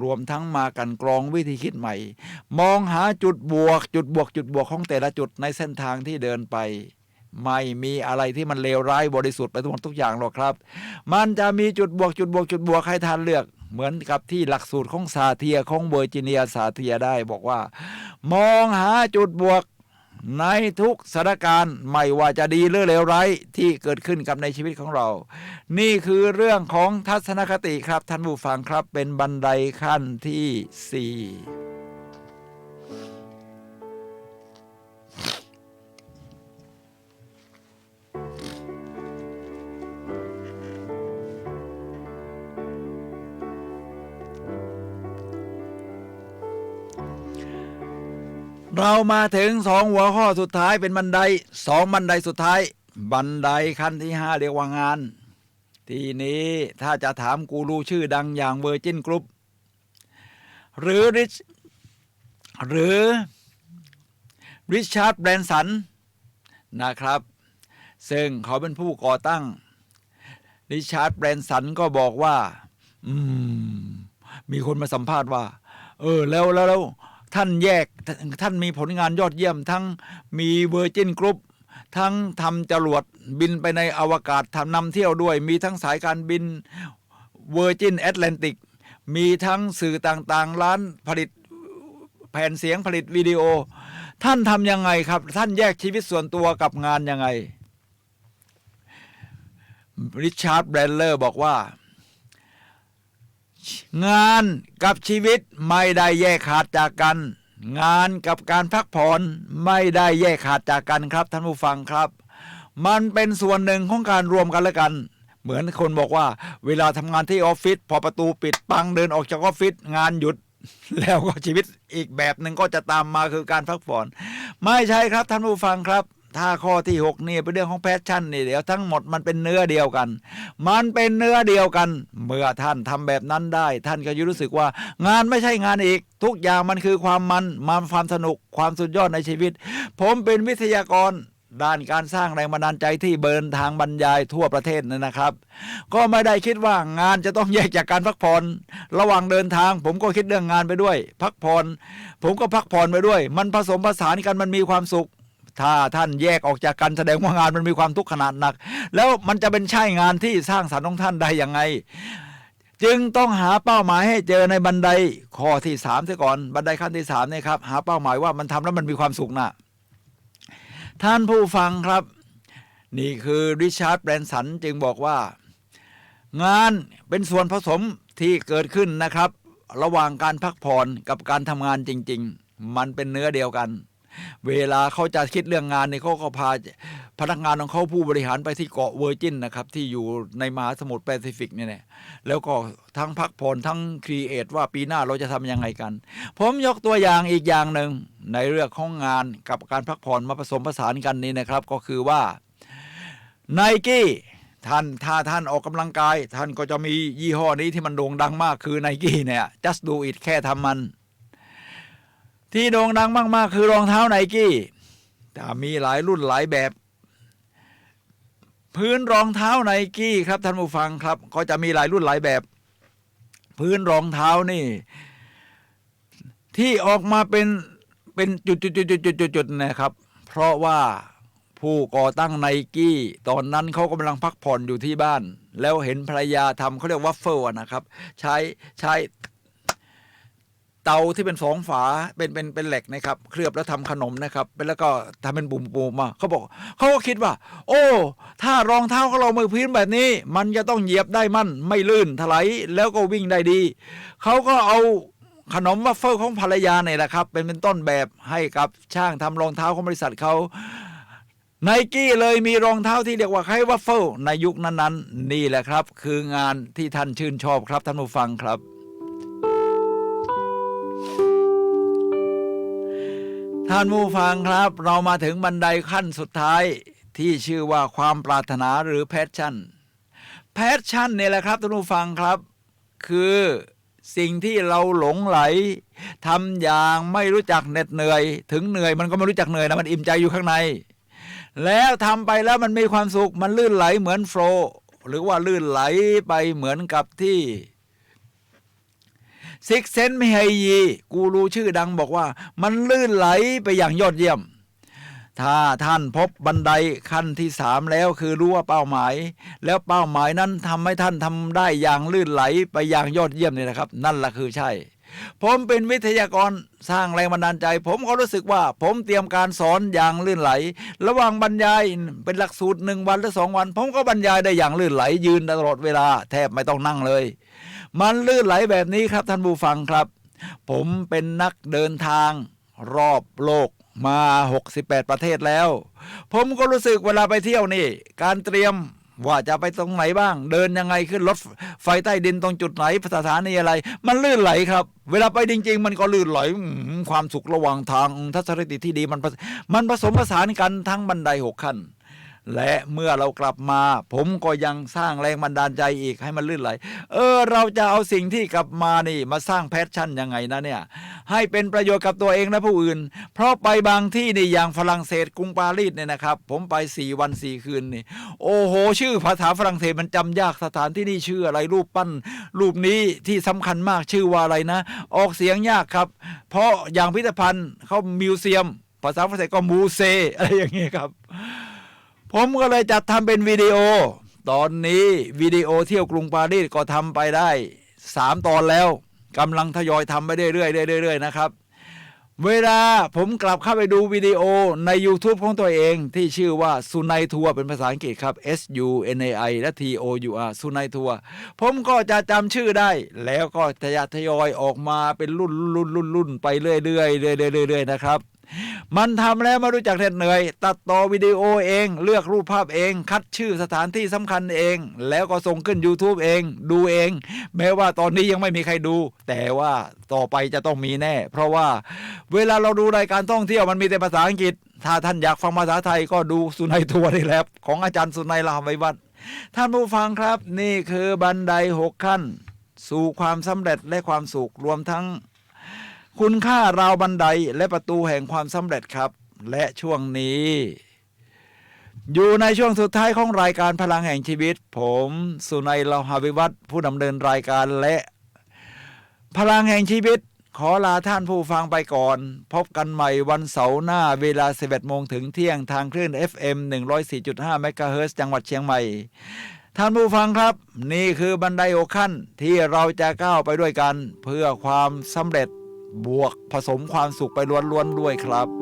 รวมทั้งมากันกรองวิธีคิดใหม่มองหาจุดบวกของแต่ละจุดในเส้นทางที่เดินไปไม่มีอะไรที่มันเลวร้ายบริสุทธิ์ไปทุกอย่างหรอกครับมันจะมีจุดบวกให้ท่านเลือกเหมือนกับที่หลักสูตรของซาเทียของเวอร์จิเนียซาเทียได้บอกว่ามองหาจุดบวกในทุกสถานการณ์ไม่ว่าจะดีหรือเลวร้ายที่เกิดขึ้นกับในชีวิตของเรานี่คือเรื่องของทัศนคติครับท่านผู้ฟังครับเป็นบันไดขั้นที่4 เรามาถึง2หัวข้อสุดท้ายเป็นบันได2บันไดสุดท้ายบันไดขั้นที่5เรียกว่างานทีนี้ถ้าจะถามกูรูชื่อดังอย่างเวอร์จินกรุ๊ปหรือริชาร์ดแบรนสันนะครับซึ่งเขาเป็นผู้ก่อตั้งริชาร์ดแบรนสันก็บอกว่ามีคนมาสัมภาษณ์ว่าแล้วท่านท่านมีผลงานยอดเยี่ยมทั้งมีเวอร์จินกรุ๊ปทั้งทำจรวดบินไปในอวกาศทำนำเที่ยวด้วยมีทั้งสายการบินเวอร์จินแอตแลนติกมีทั้งสื่อต่างๆร้านผลิตแผ่นเสียงผลิตวิดีโอท่านทำยังไงครับท่านแยกชีวิตส่วนตัวกับงานยังไงริชาร์ดแบรนเลอร์บอกว่างานกับชีวิตไม่ได้แยกขาดจากกันงานกับการพักผ่อนไม่ได้แยกขาดจากกันครับท่านผู้ฟังครับมันเป็นส่วนหนึ่งของการรวมกันและกันเหมือนคนบอกว่าเวลาทำงานที่ออฟฟิศพอประตูปิดปังเดินออกจากออฟฟิศงานหยุดแล้วก็ชีวิตอีกแบบหนึ่งก็จะตามมาคือการพักผ่อนไม่ใช่ครับท่านผู้ฟังครับถ้าข้อที่6นี่เป็นเรื่องของแพชชั่นนี่เดี๋ยวทั้งหมดมันเป็นเนื้อเดียวกันมันเป็นเนื้อเดียวกันเมื่อท่านทำแบบนั้นได้ท่านก็จะรู้สึกว่างานไม่ใช่งานอีกทุกอย่างมันคือความความสนุกความสุดยอดในชีวิตผมเป็นวิทยากรด้านการสร้างแรงบันดาลใจที่เดินทางบรรยายทั่วประเทศนะครับก็ไม่ได้คิดว่างานจะต้องแยกจากการพักผ่อนระหว่างเดินทางผมก็คิดเรื่องงานไปด้วยพักผ่อนผมก็พักผ่อนไปด้วยมันผสมผสานกันมันมีความสุขถ้าท่านแยกออกจากกันแสดงว่างานมันมีความทุกข์ขนาดหนักแล้วมันจะเป็นใช่งานที่สร้างสรรค์ของท่านได้ยังไงจึงต้องหาเป้าหมายให้เจอในบันไดข้อที่3เสียก่อนบันไดขั้นที่3เนี่ยครับหาเป้าหมายว่ามันทำแล้วมันมีความสุขนะท่านผู้ฟังครับนี่คือริชาร์ดแบรนสันจึงบอกว่างานเป็นส่วนผสมที่เกิดขึ้นนะครับระหว่างการพักผ่อนกับการทำงานจริงๆมันเป็นเนื้อเดียวกันเวลาเขาจะคิดเรื่องงานเนี่ยเขาก็พาพนักงานของเขาผู้บริหารไปที่เกาะเวอร์จินนะครับที่อยู่ในมหาสมุทรแปซิฟิกเนี่ยแล้วก็ทั้งพักผ่อนทั้งครีเอทว่าปีหน้าเราจะทำยังไงกันผมยกตัวอย่างอีกอย่างหนึ่งในเรื่องของงานกับการพักผ่อนมาผสมผสานกันนี่นะครับก็คือว่าไนกี้ถ้าท่านออกกำลังกายท่านก็จะมียี่ห้อนี้ที่มันโด่งดังมากคือไนกี้เนี่ย just do it แค่ทำมันที่โด่งดังมากๆคือรองเท้าไนกี้แต่มีหลายรุ่นหลายแบบพื้นรองเท้าไนกี้ครับท่านผู้ฟังครับก็จะมีหลายรุ่นหลายแบบพื้นรองเท้านี่ที่ออกมาเป็นจุดนะครับเพราะว่าผู้ก่อตั้งไนกี้ตอนนั้นเขากำลังพักผ่อนอยู่ที่บ้านแล้วเห็นภรรยาทำเขาเรียกวัฟเฟิลนะครับใช้เตาที่เป็น2ฝาเป็นเหล็กนะครับเคลือบแล้วทำขนมนะครับแล้วก็ทำเป็นปุ่มๆมาเขาก็คิดว่าโอ้ถ้ารองเท้าของเรามือพื้นแบบนี้มันจะต้องเหยียบได้มั่นไม่ลื่นถลายแล้วก็วิ่งได้ดีเขาก็เอาขนมวัฟเฟิลของภรรยาเนี่ยแหละครับเป็นต้นแบบให้กับช่างทำรองเท้าของบริษัทเขาไนกี้เลยมีรองเท้าที่เรียกว่าไควัฟเฟิลในยุคนั้นๆนี่แหละครับคืองานที่ท่านชื่นชอบครับท่านผู้ฟังครับท่านผู้ฟังครับเรามาถึงบันไดขั้นสุดท้ายที่ชื่อว่าความปรารถนาหรือแพชชั่นเนี่ยแหละครับท่านผู้ฟังครับคือสิ่งที่เราหลงไหลทำอย่างไม่รู้จักเหน็ดเหนื่อยถึงเหนื่อยมันก็ไม่รู้จักเหนื่อยนะมันอิ่มใจอยู่ข้างในแล้วทำไปแล้วมันมีความสุขมันลื่นไหลเหมือนโฟลว์หรือว่าลื่นไหลไปเหมือนกับที่ซิกเซนมิไฮยีกูรูชื่อดังบอกว่ามันลื่นไหลไปอย่างยอดเยี่ยมถ้าท่านพบบันไดขั้นที่3แล้วคือรู้ว่าเป้าหมายแล้วเป้าหมายนั้นทำให้ท่านทำได้อย่างลื่นไหลไปอย่างยอดเยี่ยมเนี่ยนะครับนั่นแหละคือใช่ผมเป็นวิทยากรสร้างแรงบันดาลใจผมก็รู้สึกว่าผมเตรียมการสอนอย่างลื่นไหลระหว่างบรรยายเป็นหลักสูตร1วันหรือ2วันผมก็บรรยายได้อย่างลื่นไหลยืนตลอดเวลาแทบไม่ต้องนั่งเลยมันลื่นไหลแบบนี้ครับท่านผู้ฟังครับผมเป็นนักเดินทางรอบโลกมา68ประเทศแล้วผมก็รู้สึกเวลาไปเที่ยวนี่การเตรียม ว่าจะไปตรงไหนบ้างเดินยังไงขึ้นรถไฟใต้ดินตรงจุดไหนสถานีอะไรมันลื่นไหลครับเวลาไปจริงๆมันก็ลื่นไหลความสุขระหว่างทางทัศนคติที่ดีมันผสมผสานกันทั้งบันได6 ขั้นและเมื่อเรากลับมาผมก็ยังสร้างแรงบันดาลใจอีกให้มันลื่นไหลเราจะเอาสิ่งที่กลับมานี่มาสร้างแพชชั่นยังไงนะเนี่ยให้เป็นประโยชน์กับตัวเองและผู้อื่นเพราะไปบางที่นี่อย่างฝรั่งเศสกรุงปารีสเนี่ยนะครับผมไป4 วัน 4 คืนนี่โอ้โหชื่อภาษาฝรั่งเศสมันจำยากสถานที่นี่ชื่ออะไรรูปปั้นรูปนี้ที่สำคัญมากชื่อว่าอะไรนะออกเสียงยากครับเพราะอย่างพิพิธภัณฑ์เขามิวเซียมภาษาฝรั่งเศสก็มูเซอะไรอย่างเงี้ยครับผมก็เลยจัดทำเป็นวิดีโอตอนนี้วิดีโอเที่ยวกรุงปารีสก็ทำไปได้3 ตอนแล้วกำลังทยอยทำไปเรื่อยๆนะครับเวลาผมกลับเข้าไปดูวิดีโอใน YouTube ของตัวเองที่ชื่อว่าสุนัยทัวร์เป็นภาษาอังกฤษครับ SUNAI และ TOUR สุนัยทัวร์ผมก็จะจำชื่อได้แล้วก็ทยอยออกมาเป็นรุ่นไปเรื่อยๆนะครับมันทำแล้วไม่รู้จักเหน็ดเหนื่อยตัดต่อวิดีโอเองเลือกรูปภาพเองคัดชื่อสถานที่สำคัญเองแล้วก็ส่งขึ้น YouTube เองดูเองแม้ว่าตอนนี้ยังไม่มีใครดูแต่ว่าต่อไปจะต้องมีแน่เพราะว่าเวลาเราดูรายการท่องเที่ยวมันมีแต่ภาษาอังกฤษถ้าท่านอยากฟังภาษาไทยก็ดูสุนัยทัวร์นี่แหละของอาจารย์สุนัย ลาภไวยวัฒน์ท่านผู้ฟังครับนี่คือบันได6 ขั้นสู่ความสำเร็จและความสุขรวมทั้งคุณค่าราวบันไดและประตูแห่งความสำเร็จครับและช่วงนี้อยู่ในช่วงสุดท้ายของรายการพลังแห่งชีวิตผมสุนัย ลาภวิวัฒน์ผู้ดำเนินรายการและพลังแห่งชีวิตขอลาท่านผู้ฟังไปก่อนพบกันใหม่วันเสาร์หน้าเวลา 11 โมงถึงเที่ยงทางคลื่น FM 104.5 เมกะเฮิรตซ์จังหวัดเชียงใหม่ท่านผู้ฟังครับนี่คือบันได6 ขั้นที่เราจะก้าวไปด้วยกันเพื่อความสำเร็จบวกผสมความสุขไปล้วนๆด้วยครับ